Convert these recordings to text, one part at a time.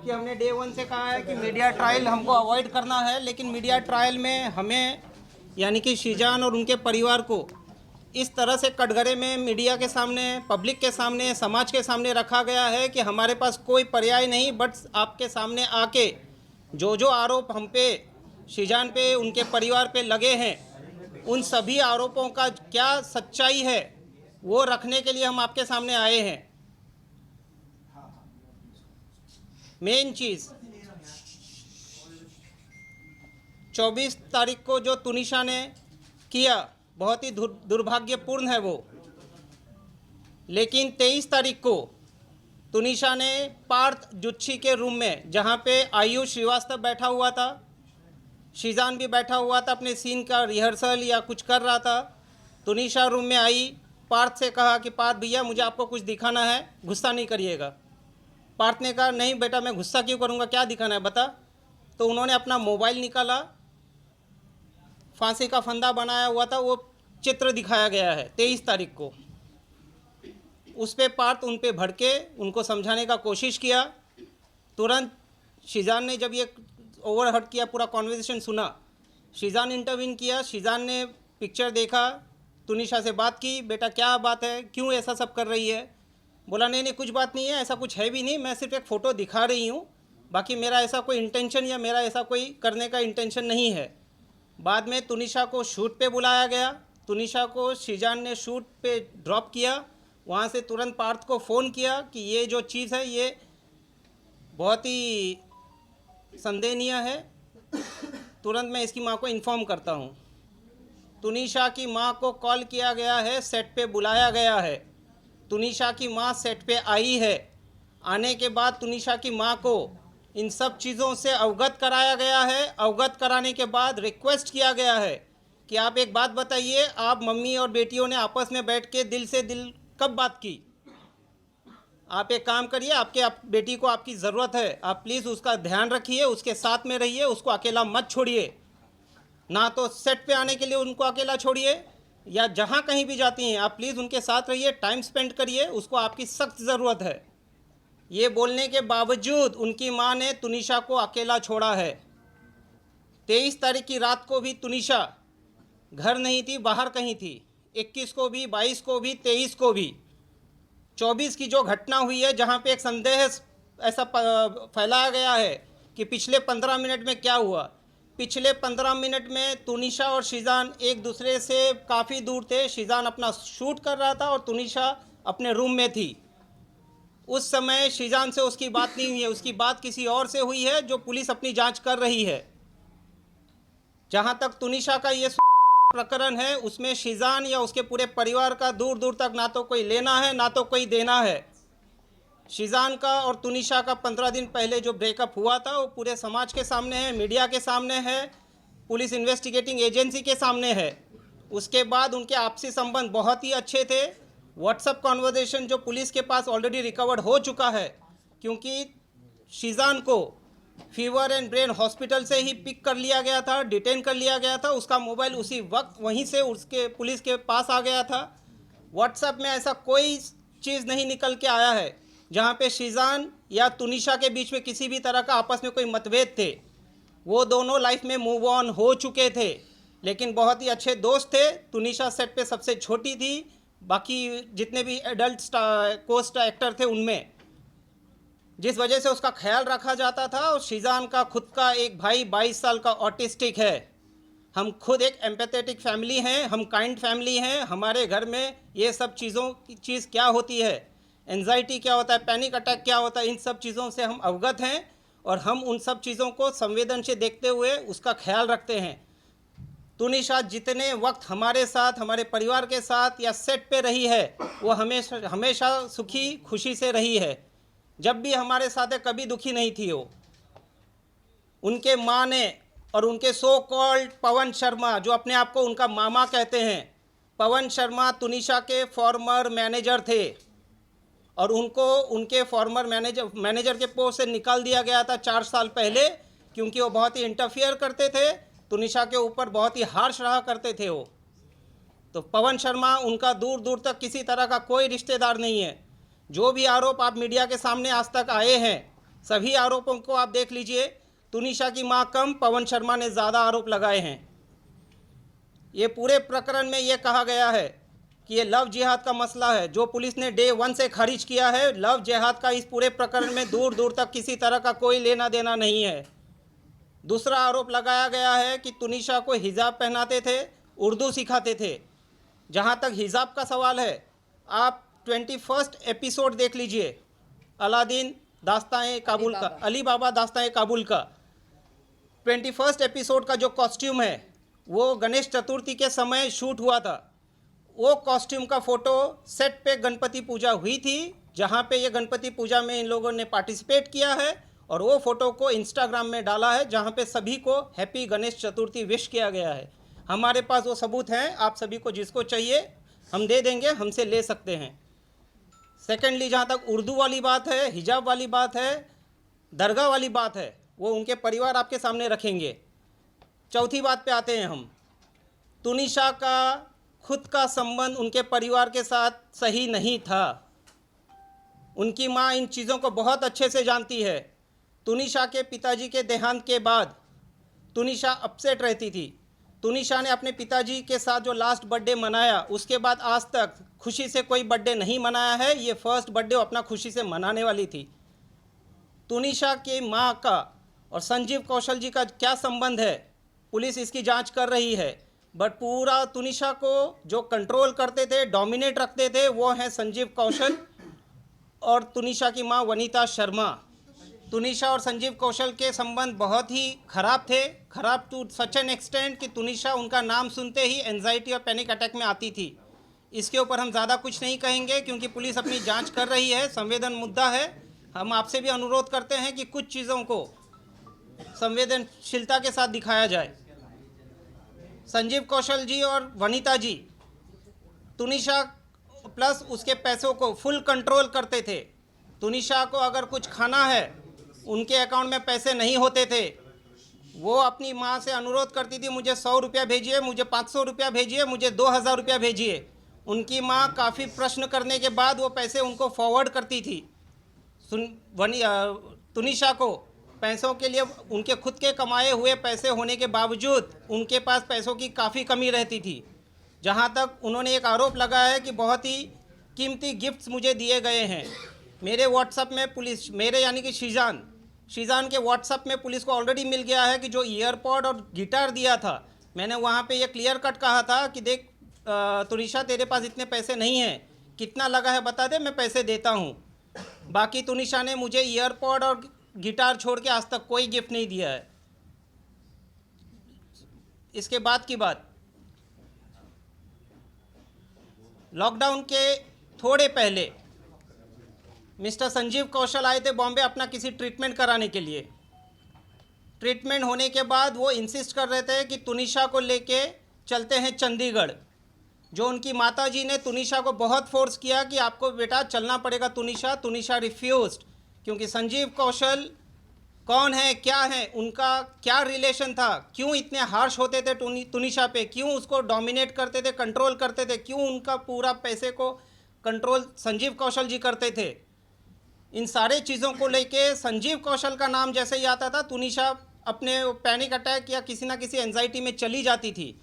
कि हमने day one से कहा है कि मीडिया ट्रायल हमको अवॉइड करना है, लेकिन मीडिया ट्रायल में हमें यानी कि शीजान और उनके परिवार को इस तरह से कटघरे में मीडिया के सामने, पब्लिक के सामने, समाज के सामने रखा गया है कि हमारे पास कोई पर्याय नहीं बट आपके सामने आके जो आरोप हम पे, शीजान पे, उनके परिवार पे लगे हैं, उन सभी आरोपों का क्या सच्चाई है वो रखने के लिए हम आपके सामने आए हैं। मेन चीज़ 24 तारीख को जो तुनिशा ने किया बहुत ही दुर्भाग्यपूर्ण है वो, लेकिन 23 तारीख को तुनिशा ने पार्थ जुच्छी के रूम में, जहाँ पे आयुष श्रीवास्तव बैठा हुआ था, शीजान भी बैठा हुआ था, अपने सीन का रिहर्सल या कुछ कर रहा था, तुनिशा रूम में आई, पार्थ से कहा कि पार्थ भैया मुझे आपको कुछ दिखाना है, गुस्सा नहीं करिएगा। पार्थ ने कहा नहीं बेटा मैं गुस्सा क्यों करूँगा, क्या दिखाना है बता। तो उन्होंने अपना मोबाइल निकाला, फांसी का फंदा बनाया हुआ था, वो चित्र दिखाया गया है 23 तारीख को। उस पे पार्थ उन पे भड़के, उनको समझाने का कोशिश किया। तुरंत शीजान ने जब ये ओवरहर्ट किया, पूरा कॉन्वर्सेशन सुना, शीजान इंटरवीन किया। शीजान ने पिक्चर देखा, तुनिशा से बात की, बेटा क्या बात है, क्यों ऐसा सब कर रही है। बोला नहीं कुछ बात नहीं है, ऐसा कुछ है भी नहीं, मैं सिर्फ एक फ़ोटो दिखा रही हूँ, बाकी मेरा ऐसा कोई इंटेंशन या मेरा ऐसा कोई करने का इंटेंशन नहीं है। बाद में तुनिशा को शूट पे बुलाया गया, तुनिशा को शीजान ने शूट पे ड्रॉप किया। वहाँ से तुरंत पार्थ को फ़ोन किया कि ये जो चीज़ है ये बहुत ही संदेहनीय है, तुरंत मैं इसकी माँ को इन्फॉर्म करता हूँ। तुनिशा की माँ को कॉल किया गया है, सेट पे बुलाया गया है, तुनिशा की माँ सेट पे आई है। आने के बाद तुनिशा की माँ को इन सब चीज़ों से अवगत कराया गया है। अवगत कराने के बाद रिक्वेस्ट किया गया है कि आप एक बात बताइए, आप मम्मी और बेटियों ने आपस में बैठ के दिल से दिल कब बात की। आप एक काम करिए, आप बेटी को आपकी ज़रूरत है, आप प्लीज़ उसका ध्यान रखिए, उसके साथ में रहिए, उसको अकेला मत छोड़िए। ना तो सेट पे आने के लिए उनको अकेला छोड़िए, या जहाँ कहीं भी जाती हैं आप प्लीज़ उनके साथ रहिए, टाइम स्पेंड करिए, उसको आपकी सख्त ज़रूरत है। ये बोलने के बावजूद उनकी माँ ने तुनिशा को अकेला छोड़ा है। 23 तारीख की रात को भी तुनिशा घर नहीं थी, बाहर कहीं थी। 21 को भी, 22 को भी, 23 को भी। 24 की जो घटना हुई है, जहाँ पे एक संदेह ऐसा फैलाया गया है कि पिछले 15 मिनट में क्या हुआ। पिछले 15 मिनट में तुनिशा और शीजान एक दूसरे से काफ़ी दूर थे। शीजान अपना शूट कर रहा था और तुनिशा अपने रूम में थी। उस समय शीजान से उसकी बात नहीं हुई है, उसकी बात किसी और से हुई है जो पुलिस अपनी जांच कर रही है। जहां तक तुनिशा का ये प्रकरण है, उसमें शीजान या उसके पूरे परिवार का दूर दूर तक ना तो कोई लेना है ना तो कोई देना है। शीजान का और तुनिशा का 15 दिन पहले जो ब्रेकअप हुआ था वो पूरे समाज के सामने है, मीडिया के सामने है, पुलिस इन्वेस्टिगेटिंग एजेंसी के सामने है। उसके बाद उनके आपसी संबंध बहुत ही अच्छे थे। व्हाट्सएप कॉन्वर्सेशन जो पुलिस के पास ऑलरेडी रिकवर्ड हो चुका है, क्योंकि शीजान को फीवर एंड ब्रेन हॉस्पिटल से ही पिक कर लिया गया था, डिटेन कर लिया गया था, उसका मोबाइल उसी वक्त वहीं से उसके पुलिस के पास आ गया था। व्हाट्सएप में ऐसा कोई चीज़ नहीं निकल के आया है जहाँ पे शीजान या तुनिशा के बीच में किसी भी तरह का आपस में कोई मतभेद थे। वो दोनों लाइफ में मूव ऑन हो चुके थे, लेकिन बहुत ही अच्छे दोस्त थे। तुनिशा सेट पे सबसे छोटी थी, बाकी जितने भी एडल्ट कोस्ट एक्टर थे उनमें, जिस वजह से उसका ख्याल रखा जाता था। और शीजान का खुद का एक भाई 22 साल का ऑटिस्टिक है। हम खुद एक एम्पैथेटिक फैमिली हैं, हम काइंड फैमिली हैं। हमारे घर में ये सब चीज़ों की चीज़ क्या होती है, एंजाइटी क्या होता है, पैनिक अटैक क्या होता है, इन सब चीज़ों से हम अवगत हैं और हम उन सब चीज़ों को संवेदन से देखते हुए उसका ख्याल रखते हैं। तुनिशा जितने वक्त हमारे साथ, हमारे परिवार के साथ या सेट पे रही है, वो हमेशा सुखी खुशी से रही है। जब भी हमारे साथ है कभी दुखी नहीं थी वो। उनके माँ ने और उनके सो कॉल्ड पवन शर्मा, जो अपने आप को उनका मामा कहते हैं, पवन शर्मा तुनिशा के फॉर्मर मैनेजर थे और उनको उनके फॉर्मर मैनेजर के पोस्ट से निकाल दिया गया था 4 साल पहले, क्योंकि वो बहुत ही इंटरफियर करते थे, तुनिशा के ऊपर बहुत ही हार्श रहा करते थे वो। तो पवन शर्मा उनका दूर दूर तक किसी तरह का कोई रिश्तेदार नहीं है। जो भी आरोप आप मीडिया के सामने आज तक आए हैं, सभी आरोपों को आप देख लीजिए, तुनिशा की मां कम, पवन शर्मा ने ज़्यादा आरोप लगाए हैं। ये पूरे प्रकरण में ये कहा गया है कि ये लव जिहाद का मसला है, जो पुलिस ने डे 1 से खारिज किया है। लव जिहाद का इस पूरे प्रकरण में दूर दूर तक किसी तरह का कोई लेना देना नहीं है। दूसरा आरोप लगाया गया है कि तुनिशा को हिजाब पहनाते थे, उर्दू सिखाते थे। जहाँ तक हिजाब का सवाल है, आप 21 एपिसोड देख लीजिए, अलादीन दास्तान काबुल का, अली बाबा दास्तान काबुल का 21 एपिसोड का जो कॉस्ट्यूम है वो गणेश चतुर्थी के समय शूट हुआ था। वो कॉस्ट्यूम का फ़ोटो सेट पे गणपति पूजा हुई थी, जहाँ पे ये गणपति पूजा में इन लोगों ने पार्टिसिपेट किया है, और वो फ़ोटो को इंस्टाग्राम में डाला है, जहाँ पे सभी को हैप्पी गणेश चतुर्थी विश किया गया है। हमारे पास वो सबूत हैं, आप सभी को जिसको चाहिए हम दे देंगे, हमसे ले सकते हैं। सेकेंडली, जहाँ तक उर्दू वाली बात है, हिजाब वाली बात है, दरगाह वाली बात है, वो उनके परिवार आपके सामने रखेंगे। चौथी बात पे आते हैं हम। तुनिशा का खुद का संबंध उनके परिवार के साथ सही नहीं था। उनकी माँ इन चीज़ों को बहुत अच्छे से जानती है। तुनिशा के पिताजी के देहांत के बाद तुनिशा अपसेट रहती थी। तुनिशा ने अपने पिताजी के साथ जो लास्ट बर्थडे मनाया, उसके बाद आज तक खुशी से कोई बर्थडे नहीं मनाया है। ये फर्स्ट बर्थडे वो अपना खुशी से मनाने वाली थी। तुनिशा के माँ का और संजीव कौशल जी का क्या संबंध है, पुलिस इसकी जांच कर रही है। बट पूरा तुनिशा को जो कंट्रोल करते थे, डोमिनेट रखते थे, वो हैं संजीव कौशल और तुनिशा की माँ वनीता शर्मा। तुनिशा और संजीव कौशल के संबंध बहुत ही ख़राब थे, ख़राब टू सच एन एक्सटेंट कि तुनिशा उनका नाम सुनते ही एंजाइटी और पैनिक अटैक में आती थी। इसके ऊपर हम ज़्यादा कुछ नहीं कहेंगे क्योंकि पुलिस अपनी जांच कर रही है, संवेदन मुद्दा है। हम आपसे भी अनुरोध करते हैं कि कुछ चीज़ों को संवेदनशीलता के साथ दिखाया जाए। संजीव कौशल जी और वनीता जी तुनिशा प्लस उसके पैसों को फुल कंट्रोल करते थे। तुनिशा को अगर कुछ खाना है, उनके अकाउंट में पैसे नहीं होते थे, वो अपनी माँ से अनुरोध करती थी, मुझे 100 रुपया भेजिए, मुझे 500 रुपया भेजिए, मुझे 2000 रुपया भेजिए। उनकी माँ काफ़ी प्रश्न करने के बाद वो पैसे उनको फॉरवर्ड करती थी। तुनिशा को पैसों के लिए उनके खुद के कमाए हुए पैसे होने के बावजूद उनके पास पैसों की काफ़ी कमी रहती थी। जहाँ तक उन्होंने एक आरोप लगाया है कि बहुत ही कीमती गिफ्ट्स मुझे दिए गए हैं। मेरे व्हाट्सएप में पुलिस, मेरे यानी कि शीजान के व्हाट्सएप में पुलिस को ऑलरेडी मिल गया है कि जो ईयरपॉड और गिटार दिया था, मैंने वहाँ पे ये क्लियर कट कहा था कि देख तुनिशा, तेरे पास इतने पैसे नहीं हैं, कितना लगा है बता दे, मैं पैसे देता हूँ। बाकी तुनिशा ने मुझे ईयरपॉड और गिटार छोड़ के आज तक कोई गिफ्ट नहीं दिया है। इसके बाद की बात, लॉकडाउन के थोड़े पहले मिस्टर संजीव कौशल आए थे बॉम्बे अपना किसी ट्रीटमेंट कराने के लिए। ट्रीटमेंट होने के बाद वो इंसिस्ट कर रहे थे कि तुनिशा को लेके चलते हैं चंडीगढ़। जो उनकी माताजी ने तुनिशा को बहुत फोर्स किया कि आपको बेटा चलना पड़ेगा तुनिशा। तुनिशा रिफ्यूज्ड, क्योंकि संजीव कौशल कौन है, क्या है, उनका क्या रिलेशन था, क्यों इतने हार्श होते थे तुनिशा पे, क्यों उसको डोमिनेट करते थे, कंट्रोल करते थे, क्यों उनका पूरा पैसे को कंट्रोल संजीव कौशल जी करते थे। इन सारे चीज़ों को लेके संजीव कौशल का नाम जैसे ही आता था, तुनिशा अपने पैनिक अटैक या किसी ना किसी एंजाइटी में चली जाती थी।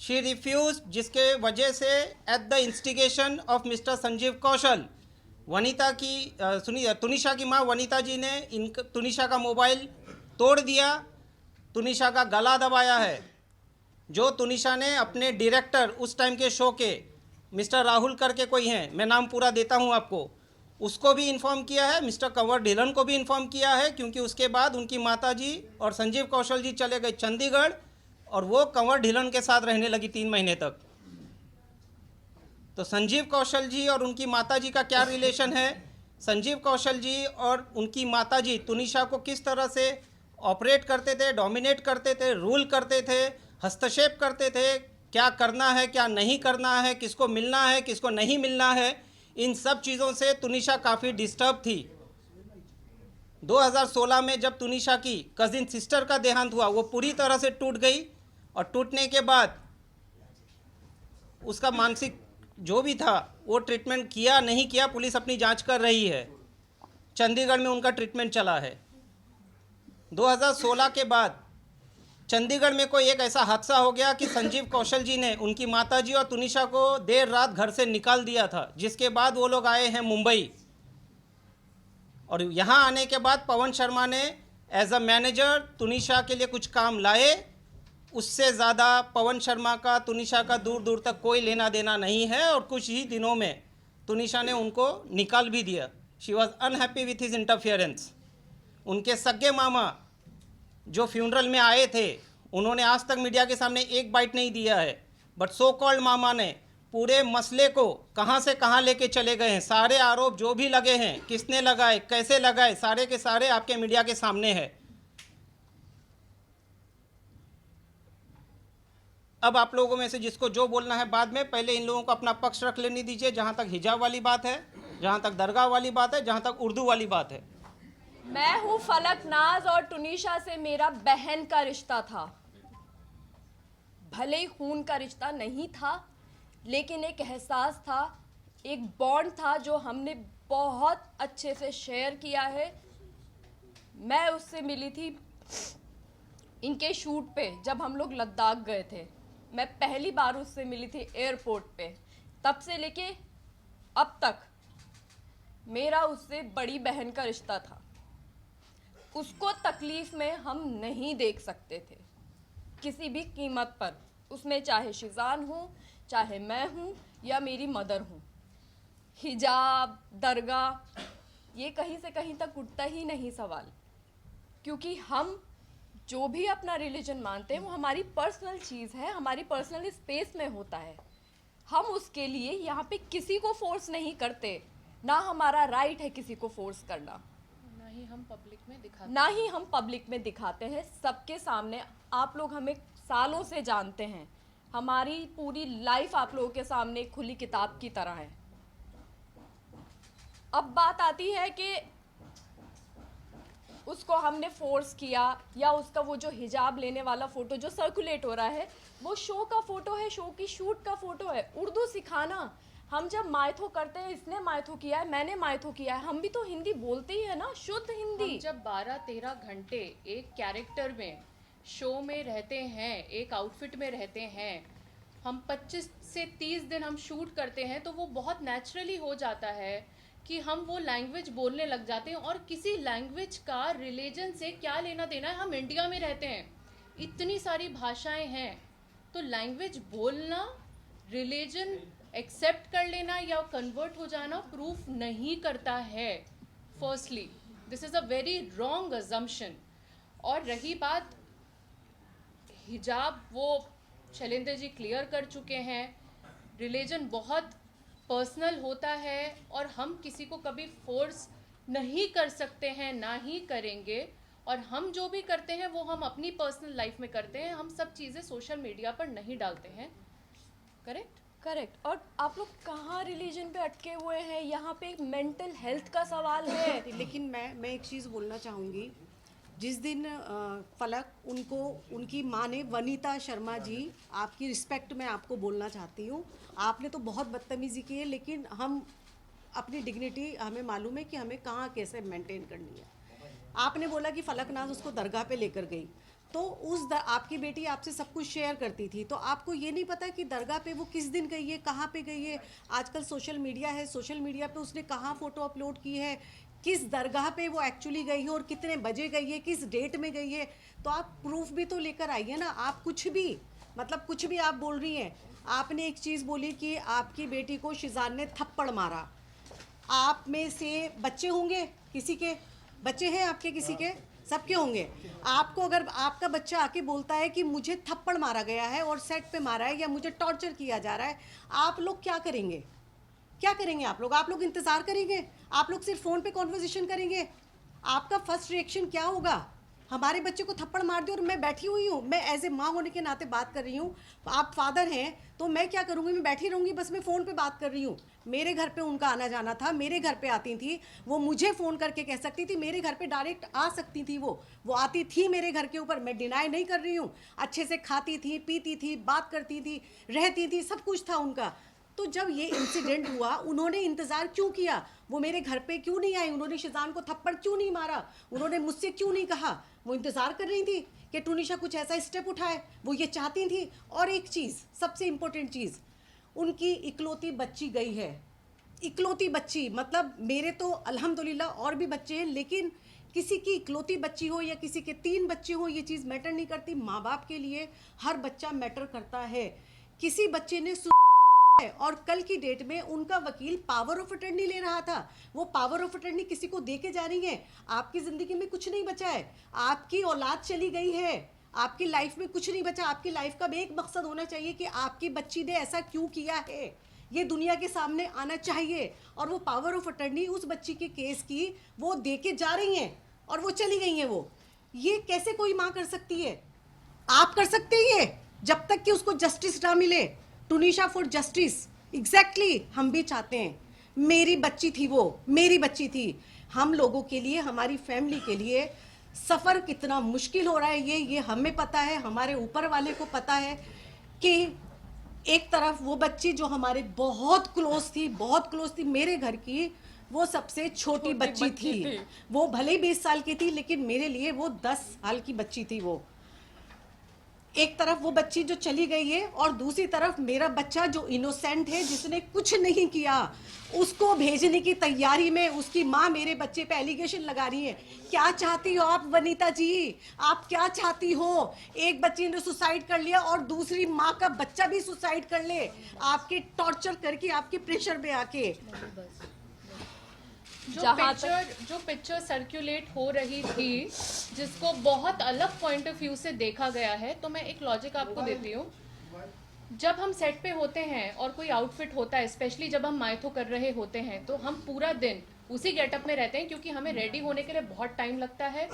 शी रिफ्यूज, जिसके वजह से at the instigation of mister Sanjeev Kaushal, Vanita की तुनिशा की माँ वनीता जी ने तुनिशा का मोबाइल तोड़ दिया, तुनिशा का गला दबाया है। जो तुनिशा ने अपने डायरेक्टर उस टाइम के शो के मिस्टर राहुल करके कोई हैं, मैं नाम पूरा देता हूँ आपको, उसको भी इन्फॉर्म किया है, मिस्टर कंवर ढिलन को भी इन्फॉर्म किया है, क्योंकि उसके बाद उनकी माताजी और संजीव कौशल जी चले गए चंडीगढ़ और वो कंवर ढिलन के साथ रहने लगी 3 महीने तक। तो संजीव कौशल जी और उनकी माताजी का क्या रिलेशन है, संजीव कौशल जी और उनकी माताजी तुनिशा को किस तरह से ऑपरेट करते थे, डोमिनेट करते थे, रूल करते थे, हस्तक्षेप करते थे, क्या करना है क्या नहीं करना है, किसको मिलना है किसको नहीं मिलना है, इन सब चीज़ों से तुनिशा काफ़ी डिस्टर्ब थी। 2016 में जब तुनिशा की कजिन सिस्टर का देहांत हुआ, वो पूरी तरह से टूट गई और टूटने के बाद उसका मानसिक जो भी था वो ट्रीटमेंट किया नहीं किया, पुलिस अपनी जांच कर रही है। चंडीगढ़ में उनका ट्रीटमेंट चला है। 2016 के बाद चंडीगढ़ में कोई एक ऐसा हादसा हो गया कि संजीव कौशल जी ने उनकी माताजी और तुनिशा को देर रात घर से निकाल दिया था, जिसके बाद वो लोग आए हैं मुंबई। और यहाँ आने के बाद पवन शर्मा ने एज अ मैनेजर तुनिशा के लिए कुछ काम लाए। उससे ज़्यादा पवन शर्मा का तुनिशा का दूर दूर तक कोई लेना देना नहीं है, और कुछ ही दिनों में तुनिशा ने उनको निकाल भी दिया। She was unhappy with his interference. उनके सगे मामा जो फ्यूनरल में आए थे, उन्होंने आज तक मीडिया के सामने एक बाइट नहीं दिया है, बट सो कॉल्ड मामा ने पूरे मसले को कहां से कहां लेके चले गए हैं। सारे आरोप जो भी लगे हैं, किसने लगाए, कैसे लगाए, सारे के सारे आपके मीडिया के सामने है। अब आप लोगों में से जिसको जो बोलना है बाद में, पहले इन लोगों को अपना पक्ष रख लेने दीजिए। जहां तक हिजाब वाली बात है, जहां तक दरगाह वाली बात है, जहां तक उर्दू वाली बात है, मैं हूँ फलक नाज और तुनिशा से मेरा बहन का रिश्ता था। भले ही खून का रिश्ता नहीं था, लेकिन एक एहसास था, एक बॉन्ड था जो हमने बहुत अच्छे से शेयर किया है। मैं उससे मिली थी इनके शूट पे, जब हम लोग लद्दाख गए थे। मैं पहली बार उससे मिली थी एयरपोर्ट पे। तब से लेके अब तक मेरा उससे बड़ी बहन का रिश्ता था। उसको तकलीफ में हम नहीं देख सकते थे किसी भी कीमत पर, उसमें चाहे शिजान हो, चाहे मैं हूँ या मेरी मदर हूँ। हिजाब, दरगाह, ये कहीं से कहीं तक उठता ही नहीं सवाल, क्योंकि हम जो भी अपना रिलीजन मानते हैं वो हमारी पर्सनल चीज़ है, हमारी पर्सनल स्पेस में होता है। हम उसके लिए यहाँ पे किसी को फोर्स नहीं करते, ना हमारा राइट है किसी को फोर्स करना, ना ही हम पब्लिक में दिखाते हैं सबके सामने। आप लोग हमें सालों से जानते हैं, हमारी पूरी लाइफ आप लोगों के सामने खुली किताब की तरह है। अब बात आती है कि उसको हमने फोर्स किया, या उसका वो जो हिजाब लेने वाला फ़ोटो जो सर्कुलेट हो रहा है वो शो का फ़ोटो है, शो की शूट का फ़ोटो है। उर्दू सिखाना, हम जब मायथो करते हैं, इसने मायथो किया है, मैंने मायथो किया है, हम भी तो हिंदी बोलते ही है ना, शुद्ध हिंदी। हम जब 12-13 घंटे एक कैरेक्टर में शो में रहते हैं, एक आउटफिट में रहते हैं, हम 25 से 30 दिन हम शूट करते हैं, तो वो बहुत नेचुरली हो जाता है कि हम वो लैंग्वेज बोलने लग जाते हैं। और किसी लैंग्वेज का रिलीजन से क्या लेना देना है, हम इंडिया में रहते हैं, इतनी सारी भाषाएं हैं, तो लैंग्वेज बोलना, रिलीजन एक्सेप्ट कर लेना या कन्वर्ट हो जाना प्रूफ नहीं करता है। Firstly this is a very wrong assumption. और रही बात हिजाब, वो शैलेंद्र जी क्लियर कर चुके हैं, रिलीजन बहुत पर्सनल होता है और हम किसी को कभी फोर्स नहीं कर सकते हैं, ना ही करेंगे। और हम जो भी करते हैं वो हम अपनी पर्सनल लाइफ में करते हैं, हम सब चीज़ें सोशल मीडिया पर नहीं डालते हैं। करेक्ट। और आप लोग कहाँ रिलीजन पे अटके हुए हैं, यहाँ पे एक मेंटल हेल्थ का सवाल है। लेकिन मैं एक चीज़ बोलना चाहूँगी। जिस दिन फलक उनको, उनकी माँ ने, वनीता शर्मा जी, आपकी रिस्पेक्ट में आपको बोलना चाहती हूँ, आपने तो बहुत बदतमीज़ी की है, लेकिन हम अपनी डिग्निटी, हमें मालूम है कि हमें कहाँ कैसे मेंटेन करनी है। आपने बोला कि फलक नाज उसको दरगाह पे लेकर गई, तो आपकी बेटी आपसे सब कुछ शेयर करती थी, तो आपको ये नहीं पता कि दरगाह पे वो किस दिन गई है, कहाँ पे गई है। आजकल सोशल मीडिया है, सोशल मीडिया पे उसने कहाँ फ़ोटो अपलोड की है, किस दरगाह पे वो एक्चुअली गई है और कितने बजे गई है, किस डेट में गई है, तो आप प्रूफ भी तो लेकर आइए ना। आप कुछ भी, मतलब कुछ भी आप बोल रही हैं। आपने एक चीज़ बोली कि आपकी बेटी को शिजान ने थप्पड़ मारा। आप में से बच्चे होंगे, किसी के बच्चे हैं आपके, किसी के, सबके होंगे। आपको अगर आपका बच्चा आके बोलता है कि मुझे थप्पड़ मारा गया है और सेट पे मारा है, या मुझे टॉर्चर किया जा रहा है, आप लोग क्या करेंगे? क्या करेंगे आप लोग इंतज़ार करेंगे? आप लोग सिर्फ फ़ोन पे कॉन्वर्सेशन करेंगे? आपका फर्स्ट रिएक्शन क्या होगा? हमारे बच्चे को थप्पड़ मार दिया और मैं बैठी हुई हूँ, मैं एज ए माँ होने के नाते बात कर रही हूँ, आप फादर हैं, तो मैं क्या करूँगी? मैं बैठी रहूँगी, बस मैं फ़ोन पे बात कर रही हूँ। मेरे घर पे उनका आना जाना था, मेरे घर पे आती थी, वो मुझे फ़ोन करके कह सकती थी, मेरे घर पे डायरेक्ट आ सकती थी, वो आती थी मेरे घर के ऊपर, मैं डिनाई नहीं कर रही हूँ। अच्छे से खाती थी, पीती थी, बात करती थी, रहती थी, सब कुछ था उनका। तो जब ये इंसिडेंट हुआ उन्होंने इंतज़ार क्यों किया? वो मेरे घर पे क्यों नहीं आई? उन्होंने शिजान को थप्पड़ क्यों नहीं मारा? उन्होंने मुझसे क्यों नहीं कहा? वो इंतज़ार कर रही थी कि टूनिशा कुछ ऐसा स्टेप उठाए, वो ये चाहती थी। और एक चीज़, सबसे इम्पोर्टेंट चीज़, उनकी इकलौती बच्ची गई है, इकलौती बच्ची। मतलब मेरे तो अल्हम्दुलिल्लाह और भी बच्चे हैं, लेकिन किसी की इकलौती बच्ची हो या किसी के 3 बच्चे हो, ये चीज़ मैटर नहीं करती। माँ बाप के लिए हर बच्चा मैटर करता है। किसी बच्चे ने है और कल की डेट में उनका वकील पावर ऑफ अटर्नी ले रहा था, वो पावर ऑफ अटर्नी किसी को दे के जा रही है। आपकी ज़िंदगी में कुछ नहीं बचा है, आपकी औलाद चली गई है, आपकी लाइफ में कुछ नहीं बचा। आपकी लाइफ का भी एक मकसद होना चाहिए कि आपकी बच्ची ने ऐसा क्यों किया है, ये दुनिया के सामने आना चाहिए। और वो पावर ऑफ अटर्नी उस बच्ची के केस की वो दे के जा रही हैं और वो चली गई हैं। वो ये कैसे कोई माँ कर सकती है? आप कर सकते हैं ये, जब तक कि उसको जस्टिस ना मिले। टूनिशा फॉर जस्टिस, एग्जैक्टली हम भी चाहते हैं। मेरी बच्ची थी, वो मेरी बच्ची थी। हम लोगों के लिए, हमारी फैमिली के लिए सफ़र कितना मुश्किल हो रहा है ये हमें पता है, हमारे ऊपर वाले को पता है कि एक तरफ वो बच्ची जो हमारे बहुत क्लोज थी, बहुत क्लोज थी, मेरे घर की वो सबसे छोटी बच्ची थी। वो भले ही 20 साल की थी, लेकिन मेरे लिए वो 10 साल की बच्ची थी। वो एक तरफ वो बच्ची जो चली गई है और दूसरी तरफ मेरा बच्चा जो इनोसेंट है, जिसने कुछ नहीं किया, उसको भेजने की तैयारी में उसकी माँ मेरे बच्चे पे एलिगेशन लगा रही है। क्या चाहती हो आप वनीता जी? आप क्या चाहती हो? एक बच्ची ने सुसाइड कर लिया और दूसरी माँ का बच्चा भी सुसाइड कर ले, आपके टॉर्चर करके, आपके प्रेशर में आके। जो पिक्चर सर्कुलेट हो रही थी, जिसको बहुत अलग पॉइंट ऑफ व्यू से देखा गया है, तो मैं एक लॉजिक आपको देती हूँ। जब हम सेट पे होते हैं और कोई आउटफिट होता है, स्पेशली जब हम मायथो कर रहे होते हैं, तो हम पूरा दिन उसी गेटअप में रहते हैं, क्योंकि हमें रेडी होने के लिए बहुत टाइम लगता है।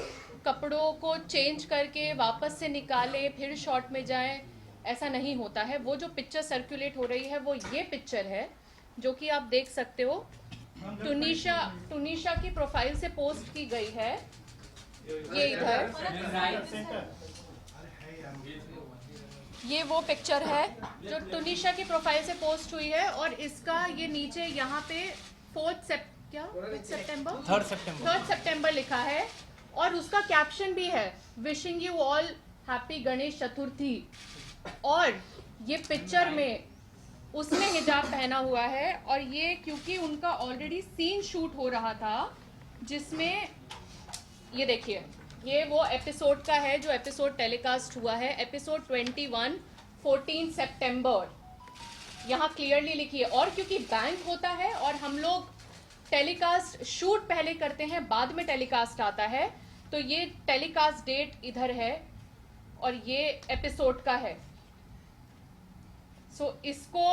कपड़ों को चेंज करके वापस से निकालें, फिर शॉट में जाएं, ऐसा नहीं होता है। वो जो पिक्चर सर्कुलेट हो रही है वो ये पिक्चर है, जो कि आप देख सकते हो। टूनिशा की प्रोफाइल से पोस्ट की गई है, ये इधर, ये वो पिक्चर है जो टूनिशा की प्रोफाइल से पोस्ट हुई है। और इसका ये नीचे यहाँ पे 3 सितंबर लिखा है, और उसका कैप्शन भी है, wishing you all happy Ganesh Chaturthi. और ये पिक्चर में उसने हिजाब पहना हुआ है, और ये क्योंकि उनका ऑलरेडी सीन शूट हो रहा था, जिसमें ये देखिए, ये वो एपिसोड का है जो एपिसोड टेलीकास्ट हुआ है, एपिसोड 21 14 सितंबर, यहाँ क्लियरली लिखी है। और क्योंकि बैंक होता है और हम लोग टेलीकास्ट शूट पहले करते हैं, बाद में टेलीकास्ट आता है, तो ये टेलीकास्ट डेट इधर है और ये एपिसोड का है। सो इसको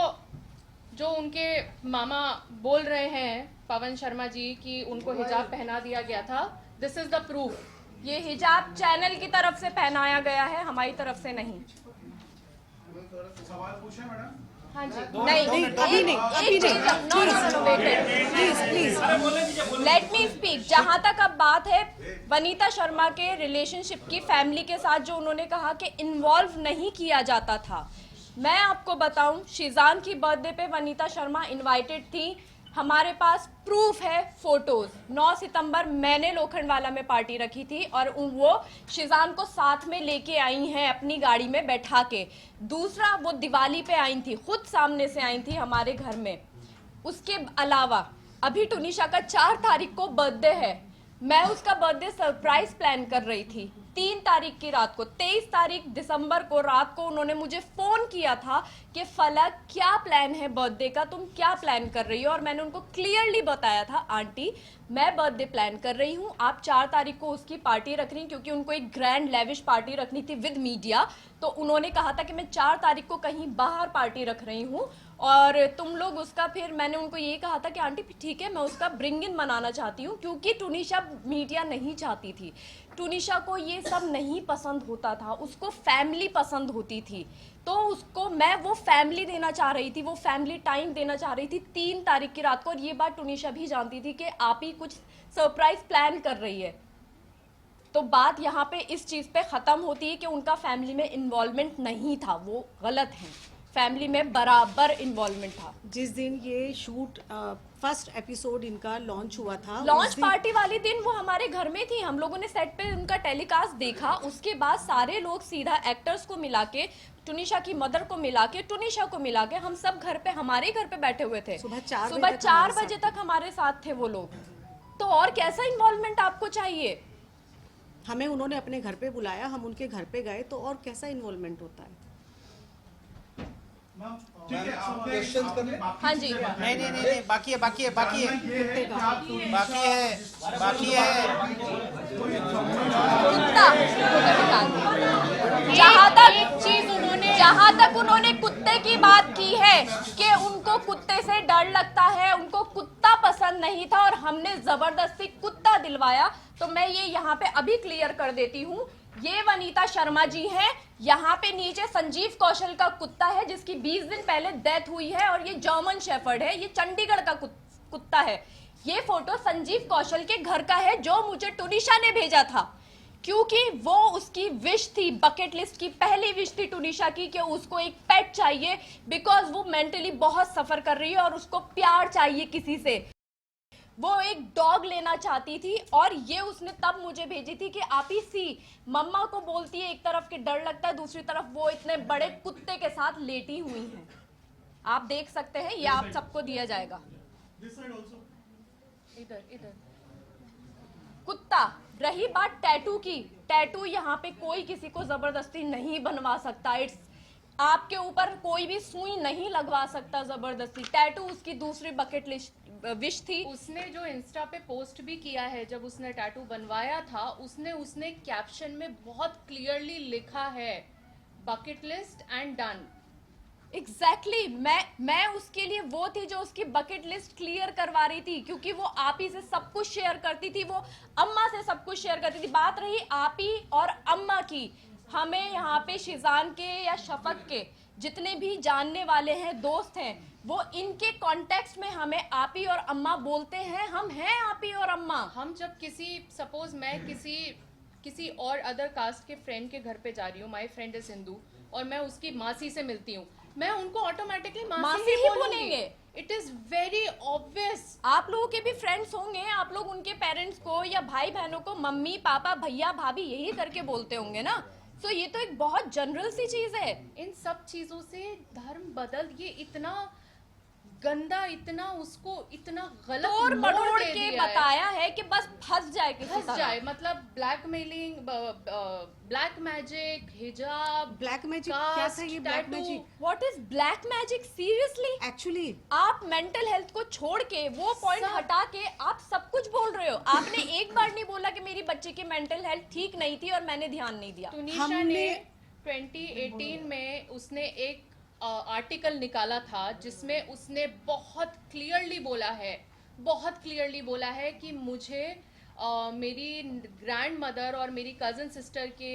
जो उनके मामा बोल रहे हैं, पवन शर्मा जी, कि उनको हिजाब पहना दिया गया था, दिस इज द प्रूफ। ये हिजाब चैनल की तरफ से पहनाया गया है, हमारी तरफ से नहीं। सवाल पूछे मैडम? हाँ जी, नहीं, अभी नहीं, अभी नहीं। Please let me speak. जहां तक अब बात है वनीता शर्मा के रिलेशनशिप की, फैमिली के साथ जो उन्होंने कहा कि इन्वॉल्व नहीं किया जाता था, मैं आपको बताऊं, शिजान की बर्थडे पे वनीता शर्मा इनवाइटेड थी। हमारे पास प्रूफ है, फोटोज। 9 सितंबर मैंने लोखंडवाला में पार्टी रखी थी और वो शिजान को साथ में लेके आई हैं अपनी गाड़ी में बैठा के। दूसरा, वो दिवाली पे आई थी, खुद सामने से आई थी हमारे घर में। उसके अलावा अभी टूनिशा का 4 तारीख को बर्थडे है, मैं उसका बर्थडे सरप्राइज प्लान कर रही थी। 3 तारीख की रात को, 23 तारीख दिसंबर को रात को उन्होंने मुझे फ़ोन किया था कि फलक क्या प्लान है बर्थडे का, तुम क्या प्लान कर रही हो? और मैंने उनको क्लियरली बताया था, आंटी मैं बर्थडे प्लान कर रही हूँ, आप 4 तारीख को उसकी पार्टी रख रही, क्योंकि उनको एक ग्रैंड लेविश पार्टी रखनी थी विद मीडिया। तो उन्होंने कहा था कि मैं 4 तारीख को कहीं बाहर पार्टी रख रही हूँ और तुम लोग उसका, फिर मैंने उनको ये कहा था कि आंटी ठीक है, मैं उसका ब्रिंग इन मनाना चाहती हूँ, क्योंकि टूनिशा मीडिया नहीं चाहती थी। टूनिशा को ये सब नहीं पसंद होता था, उसको फैमिली पसंद होती थी, तो उसको मैं वो फैमिली देना चाह रही थी, वो फैमिली टाइम देना चाह रही थी 3 तारीख की रात को। और ये बात टूनिशा भी जानती थी कि आप ही कुछ सरप्राइज प्लान कर रही है। तो बात यहाँ पे इस चीज़ पे ख़त्म होती है कि उनका फैमिली में इन्वॉल्वमेंट नहीं था, वो गलत है। फैमिली में बराबर इन्वॉल्वमेंट था। जिस दिन ये शूट फर्स्ट एपिसोड इनका लॉन्च हुआ था, लॉन्च पार्टी वाले दिन वो हमारे घर में थी, हम लोगों ने सेट पे उनका टेलीकास्ट देखा। उसके बाद सारे लोग सीधा एक्टर्स को मिला के, टुनिशा की मदर को मिला के, टुनिशा को मिला के, हम सब घर पे, हमारे घर पे बैठे हुए थे। सुबह 4 बजे तक हमारे साथ थे वो लोग। तो और कैसा इन्वॉल्वमेंट आपको चाहिए? हमें उन्होंने अपने घर पे बुलाया, हम उनके घर पे गए, तो और कैसा इन्वॉल्वमेंट होता है? क्वेश्चन कर ले। हाँ जी, नहीं, बाकी है कुत्ता। जहाँ तक उन्होंने कुत्ते की बात की है कि उनको कुत्ते से डर लगता है, उनको कुत्ता पसंद नहीं था और हमने जबरदस्ती कुत्ता दिलवाया, तो मैं ये यहाँ पे अभी क्लियर कर देती हूँ। ये वनीता शर्मा जी हैं, यहाँ पे नीचे संजीव कौशल का कुत्ता है जिसकी 20 दिन पहले डेथ हुई है, और ये जर्मन शेफर्ड है, ये चंडीगढ़ का कुत्ता है। ये फोटो संजीव कौशल के घर का है जो मुझे टुनिशा ने भेजा था, क्योंकि वो उसकी विश थी, बकेट लिस्ट की पहली विश थी टुनिशा की कि उसको एक पेट चाहिए, बिकॉज वो मेंटली बहुत सफर कर रही है और उसको प्यार चाहिए किसी से। वो एक डॉग लेना चाहती थी और ये उसने तब मुझे भेजी थी कि आप ही सी, मम्मा को बोलती है एक तरफ के डर लगता है, दूसरी तरफ वो इतने बड़े कुत्ते के साथ लेटी हुई हैं। आप देख सकते हैं, ये आप सबको दिया जाएगा। इधर कुत्ता। रही बात टैटू की, टैटू यहाँ पे कोई किसी को जबरदस्ती नहीं बनवा सकता। इट्स आपके ऊपर कोई भी सुई नहीं लगवा सकता जबरदस्ती। टैटू उसकी दूसरी बकेट लिस्ट विश थी। उसने जो इंस्टा पे पोस्ट भी किया है, जब उसने टैटू बनवाया था, उसने कैप्शन में बहुत क्लियरली लिखा है bucket list and done. Exactly मैं उसके लिए वो थी जो उसकी बकेट लिस्ट क्लियर करवा रही थी, क्योंकि वो आप ही से सब कुछ शेयर करती थी, वो अम्मा से सब कुछ शेयर करती थी। बात रही आप ही और अम्मा की, हमें यहाँ पे शिजान के या शफक के जितने भी जानने वाले हैं, दोस्त हैं, वो इनके कॉन्टेक्स्ट में हमें आपी और अम्मा बोलते हैं। हम हैं आपी और अम्मा। हम जब सपोज मैं किसी और अदर कास्ट के फ्रेंड के घर पे जा रही हूँ, माय फ्रेंड इज हिंदू, और मैं उसकी मासी से मिलती हूँ, मैं उनको ऑटोमेटिकली मासी ही बोलेंगे। It is very obvious. आप लोगों के भी फ्रेंड्स होंगे, आप लोग उनके पेरेंट्स को या भाई बहनों को मम्मी पापा भैया भाभी यही करके बोलते होंगे ना। तो ये तो एक बहुत जनरल सी चीज है। इन सब चीजों से धर्म बदल, ये इतना गंदा, इतना उसको इतना गलत तोड़ मोड़ मरोड़ दे के दिया बताया है कि बस फंस जाए किसी फंस तरह। जाए। मतलब ब्लैकमेलिंग, ब्लैक मैजिक, हिजाब, ब्लैक मैजिक क्या था ये? Black magic what is black magic? Seriously actually आप मेंटल हेल्थ को छोड़ के, वो पॉइंट हटा के आप सब कुछ बोल रहे हो। आपने एक बार नहीं बोला कि मेरी बच्ची की मेंटल हेल्थ ठीक नहीं थी और मैंने ध्यान नहीं दिया। टुनिशा ने 2018 में उसने एक आर्टिकल निकाला था जिसमें उसने बहुत क्लियरली बोला है कि मुझे मेरी ग्रैंड मदर और मेरी कज़न सिस्टर के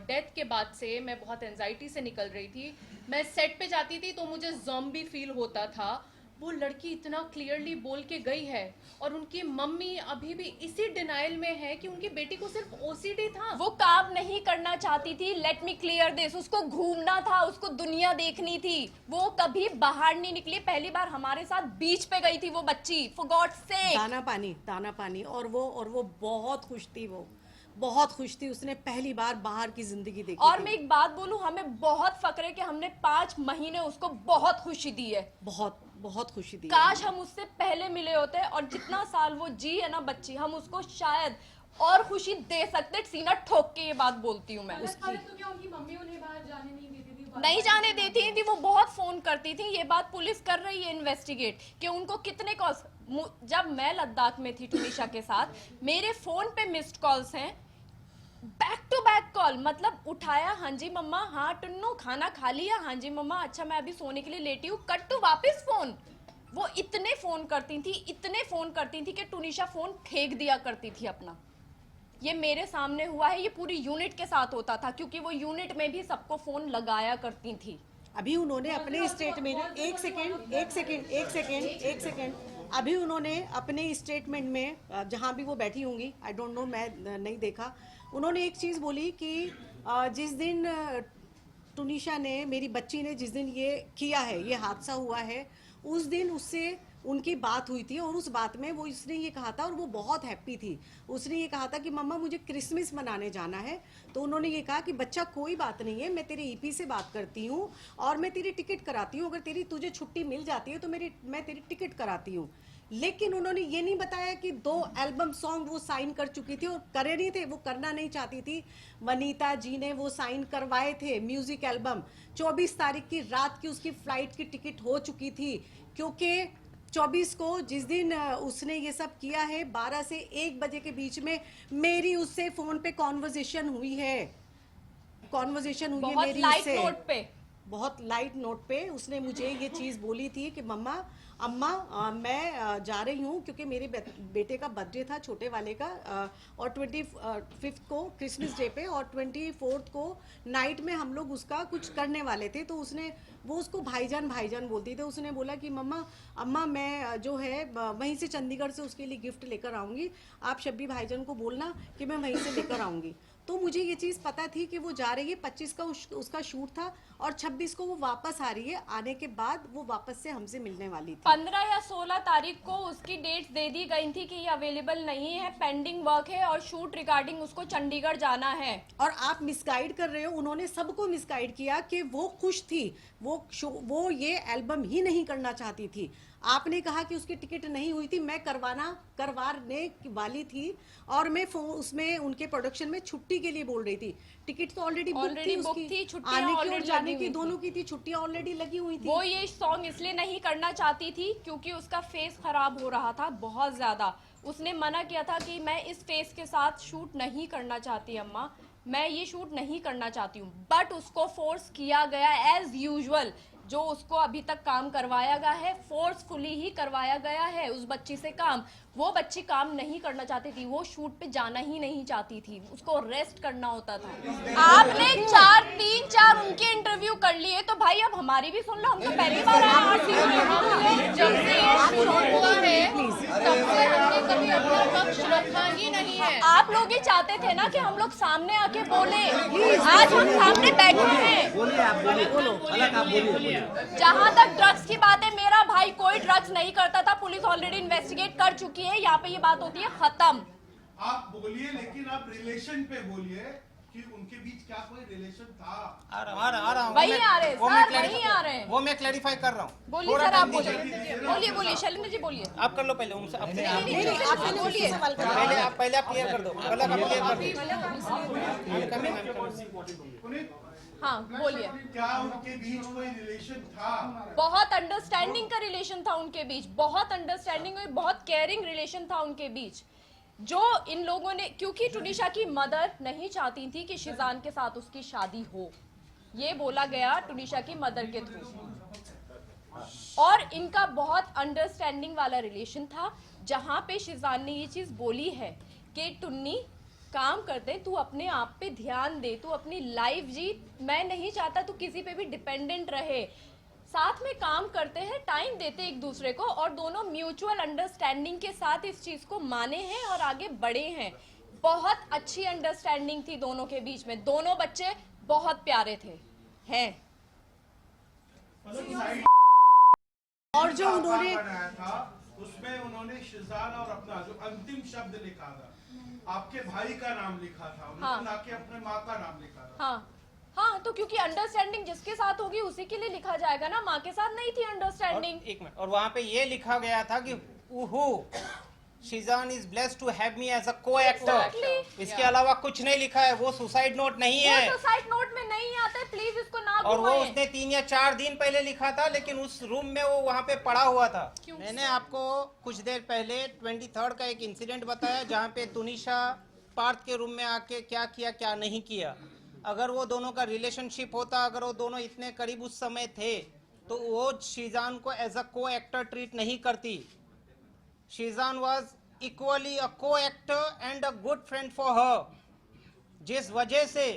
डेथ के बाद से मैं बहुत एंजाइटी से निकल रही थी। मैं सेट पे जाती थी तो मुझे ज़ॉम्बी फील होता था। वो लड़की इतना क्लियरली बोल के गई है, और उनकी मम्मी अभी भी इसी डिनाइल में है कि उनकी बेटी को सिर्फ ओसीडी था। वो काम नहीं करना चाहती थी। लेट मी क्लियर दिस, उसको घूमना था, उसको दुनिया देखनी थी। वो कभी बाहर नहीं निकली। पहली बार हमारे साथ बीच पे गई थी वो बच्ची, फॉर गॉड सेक। दाना पानी और वो बहुत खुश थी, वो बहुत खुश थी। उसने पहली बार बाहर की जिंदगी देखी और थी। मैं एक बात बोलूं, हमें बहुत फक्र है कि हमने 5 महीने उसको बहुत खुशी दी है। बहुत खुशी दी। काश हम उससे पहले मिले होते, और जितना साल वो जी है ना बच्ची, हम उसको शायद और खुशी दे सकते। सीना ठोक के ये बात बोलती हूँ मैं। उसकी तो क्या उनकी मम्मी उन्हें बाहर जाने नहीं देती थी? नहीं जाने देती थी, वो बहुत फोन करती थी। ये बात पुलिस कर रही है इन्वेस्टिगेट कि उनको कितने कॉल्स। जब मैं लद्दाख में थी टुनिशा के साथ, मेरे फोन पे मिस्ड कॉल्स हैं, बैक टू बैक कॉल। मतलब उठाया, हाँ जी मम्मा, हाँ टुन्नू खाना खा लिया, हाँ जी मम्मा, अच्छा मैं अभी सोने के लिए लेटी हूँ, कट टू वापस फोन। वो इतने फोन करती थी कि टुनिशा फोन फेंक दिया करती थी अपना। ये मेरे सामने हुआ है, ये पूरी यूनिट के साथ होता था, क्योंकि वो यूनिट में भी सबको फोन लगाया करती थी। अभी उन्होंने अपने स्टेटमेंट एक सेकेंड अभी उन्होंने अपने स्टेटमेंट में, जहाँ भी वो बैठी होंगी, आई डोंट नो, मैं नहीं देखा, उन्होंने एक चीज़ बोली कि जिस दिन टुनिशा ने, मेरी बच्ची ने जिस दिन ये किया है, ये हादसा हुआ है, उस दिन उससे उनकी बात हुई थी और उस बात में वो इसने ये कहा था और वो बहुत हैप्पी थी। उसने ये कहा था कि मम्मा मुझे क्रिसमस मनाने जाना है। तो उन्होंने ये कहा कि बच्चा कोई बात नहीं है, मैं तेरे ईपी से बात करती हूँ और मैं तेरी टिकट कराती हूँ, अगर तुझे छुट्टी मिल जाती है तो मैं तेरी टिकट कराती हूँ। लेकिन उन्होंने ये नहीं बताया कि 2 एल्बम सॉन्ग वो साइन कर चुकी थी और करे नहीं थे, वो करना नहीं चाहती थी। वनीता जी ने वो साइन करवाए थे म्यूजिक एल्बम। 24 तारीख की रात की उसकी फ्लाइट की टिकट हो चुकी थी, क्योंकि 24 को जिस दिन उसने ये सब किया है, 12 से 1 बजे के बीच में मेरी उससे फोन पे कॉन्वर्जेशन हुई है बहुत मेरी लाइट उससे नोट पे। बहुत लाइट नोट पे उसने मुझे ये चीज़ बोली थी कि अम्मा मैं जा रही हूँ, क्योंकि मेरे बेटे का बर्थडे था, छोटे वाले का, और 25 को क्रिसमस डे पे और 24 को नाइट में हम लोग उसका कुछ करने वाले थे। तो वो उसको भाईजान बोलती थी। उसने बोला कि अम्मा मैं जो है वहीं से चंडीगढ़ से उसके लिए गिफ्ट लेकर आऊँगी, आप शब्बी भाईजान को बोलना कि मैं वहीं से लेकर आऊँगी। तो मुझे ये चीज़ पता थी कि वो जा रही है, 25 का उसका शूट था और 26 को वो वापस आ रही है। आने के बाद वो वापस से हमसे मिलने वाली थी। 15 या 16 तारीख को उसकी डेट्स दे दी गई थी कि ये अवेलेबल नहीं है, पेंडिंग वर्क है और शूट रिगार्डिंग उसको चंडीगढ़ जाना है। और आप मिसगाइड कर रहे हो, उन्होंने सबको मिसगाइड किया कि वो खुश थी, वो ये एल्बम ही नहीं करना चाहती थी। आपने कहा कि उसकी टिकट नहीं हुई थी, मैं करवाने वाली थी और मैं उसमें उनके प्रोडक्शन में छुट्टी के लिए बोल रही थी। टिकट तो ऑलरेडी बुक थी, छुट्टियां आने की और ऑलरेडी जाने लगी की हुई दोनों की थी, छुट्टियां ऑलरेडी लगी हुई थी। वो ये सॉन्ग इसलिए नहीं करना चाहती थी क्योंकि उसका फेस खराब हो रहा था बहुत ज्यादा। उसने मना किया था कि मैं इस फेस के साथ शूट नहीं करना चाहती अम्मा, मैं ये शूट नहीं करना चाहती हूँ। बट उसको फोर्स किया गया एज यूजुअल, जो उसको अभी तक काम करवाया गया है फोर्सफुली ही करवाया गया है उस बच्ची से काम। वो बच्ची काम नहीं करना चाहती थी, वो शूट पे जाना ही नहीं चाहती थी, उसको रेस्ट करना होता था। आपने 3-4 उनके इंटरव्यू कर लिए तो भाई अब हमारी भी सुन लो, हम तो पहली बार आए आरसीयू में। जब से ये शुरू हुआ है तब से हमने कभी अपना पक्ष रखा ही नहीं है। आप लोग ही चाहते थे ना कि हम लोग सामने आके बोले, आज हम सामने बैठे हैं। जहाँ तक ड्रग्स की बात है, मेरा भाई कोई ड्रग्स नहीं करता था, पुलिस ऑलरेडी इन्वेस्टिगेट कर चुकी है, यहाँ पे ये बात होती है खत्म। आप बोलिए, लेकिन आप रिलेशन पे बोलिए कि उनके बीच क्या कोई रिलेशन था। आ रहा हूँ वही आ रहे हैं सर, वही आ रहे हैं। वो मैं क्लैरिफाई कर रहा हूँ। बोलिए सर, आप बोलिए शैलेंद्र जी बोलिए। आप कर लो पहले उनसे अपने आप बोलिए। पहले आप क्लियर कर दो, पहले आप क्लियर कर दो। हाँ बोलिए। क्या उनके बीच कोई रिलेशन था? बहुत अंडरस्टैंडिंग का रिलेशन था उनके बीच, बहुत अंडरस्टैंडिंग और बहुत केयरिंग रिलेशन था उनके बीच, जो इन लोगों ने, क्योंकि टुनिशा की मदर नहीं चाहती थी कि शिजान के साथ उसकी शादी हो, ये बोला गया टुनिशा की मदर के थ्रू, और इनका बहुत अंडरस्टैंडिंग वाला रिलेशन था, जहां पे शिजान ने ये चीज बोली है कि टुन्नी काम करते, तू अपने आप पे ध्यान दे, तू अपनी लाइफ जी, मैं नहीं चाहता तू किसी पे भी डिपेंडेंट रहे, साथ में काम करते हैं, टाइम देते एक दूसरे को, और दोनों म्यूचुअल अंडरस्टैंडिंग के साथ इस चीज को माने हैं और आगे बढ़े हैं। बहुत अच्छी अंडरस्टैंडिंग थी दोनों के बीच में, दोनों बच्चे बहुत प्यारे थे हैं। और जो उन्होंने बनाया था उसमें उन्होंने शिजान और अपना जो अंतिम शब्द लिखा था, आपके भाई का नाम लिखा था, उन्होंने ना कि अपने माँ का नाम लिखा था। हाँ, तो क्योंकि अंडरस्टैंडिंग जिसके साथ होगी उसी के लिए लिखा जाएगा ना, माँ के साथ नहीं थी अंडरस्टैंडिंग। एक मिनट, और वहाँ पे ये लिखा गया था कि Sheezan is blessed to have me as a co-actor. इसके अलावा कुछ नहीं लिखा है, वो सुसाइड नोट नहीं है, वो सुसाइड नोट में नहीं आता है, प्लीज इसको ना और वो घुमाएं। उसने 3 या 4 दिन पहले लिखा था, लेकिन उस रूम में वो वहाँ पे पड़ा हुआ था। मैंने आपको कुछ देर पहले 23 का एक इंसिडेंट बताया जहाँ पे तुनिशा पार्थ के रूम में आके क्या किया क्या नहीं किया। अगर वो दोनों का रिलेशनशिप होता, अगर वो दोनों इतने करीब उस समय थे, तो वो शिजान को एज अ को-एक्टर ट्रीट नहीं करती। Sheezan was equally a co-actor and a good friend for her. जिस वजह से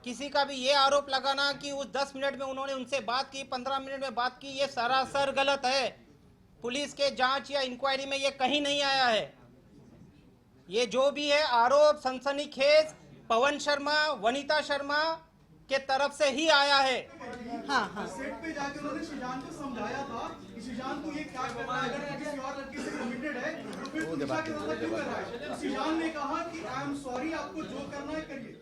किसी का भी ये आरोप लगाना कि उस 10 मिनट में उन्होंने उनसे बात की, 15 मिनट में बात की, ये सरासर गलत है। पुलिस के जांच या इंक्वायरी में ये कहीं नहीं आया है। ये जो भी है आरोप सनसनीखेज, पवन शर्मा, वनीता शर्मा के तरफ से ही आया है। हाँ हाँ सेट पे जाकर उन्होंने शिजान को समझाया था कि शिजान को ये क्या कर रहा है, अगर किसी और लड़की से कमिटेड है तो फिर तुनिशा के साथ क्यों कर रहा है। तो शिजान ने कहा कि आई एम सॉरी, आपको जो करना है करिए।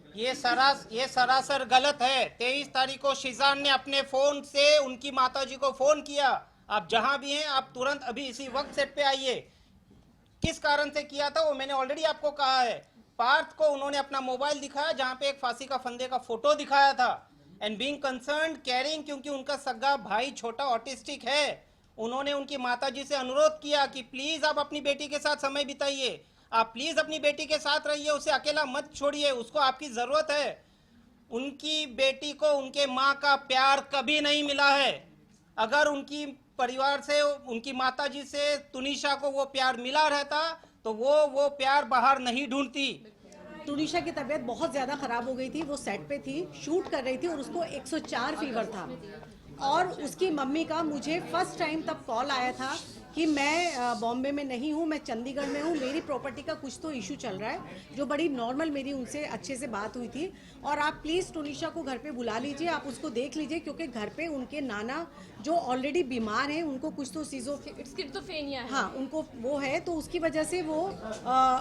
ये सरासर गलत है। 23 तारीख को शिजान ने अपने फोन से उनकी माताजी को फोन किया, आप जहां भी हैं आप तुरंत अभी इसी वक्त सेट पे आइए। किस कारण से किया था वो मैंने ऑलरेडी आपको कहा है। पार्थ को उन्होंने अपना मोबाइल दिखाया जहां पे एक फांसी का फंदे का फोटो दिखाया था, एंड बीइंग कंसर्न्ड केयरिंग, क्योंकि उनका सगा भाई छोटा ऑटिस्टिक है, उन्होंने उनकी माताजी से अनुरोध किया कि प्लीज आप अपनी बेटी के साथ समय बिताइए, आप प्लीज अपनी बेटी के साथ रहिए, उसे अकेला मत छोड़िए, उसको आपकी जरूरत है। उनकी बेटी को उनके माँ का प्यार कभी नहीं मिला है। अगर उनकी परिवार से, उनकी माताजी से तुनिशा को वो प्यार मिला रहता तो वो प्यार बाहर नहीं ढूंढती। तुनिशा की तबीयत बहुत ज़्यादा ख़राब हो गई थी, वो सेट पे थी, शूट कर रही थी और उसको 104 फीवर था। और उसकी मम्मी का मुझे फर्स्ट टाइम तब कॉल आया था कि मैं बॉम्बे में नहीं हूँ, मैं चंडीगढ़ में हूँ, मेरी प्रॉपर्टी का कुछ तो इशू चल रहा है, जो बड़ी नॉर्मल मेरी उनसे अच्छे से बात हुई थी। और आप प्लीज़ तुनिशा को घर पे बुला लीजिए, आप उसको देख लीजिए, क्योंकि घर पे उनके नाना जो ऑलरेडी बीमार हैं, उनको कुछ तो स्किज़ोफ्रेनिया है। हाँ, उनको वो है, तो उसकी वजह से वो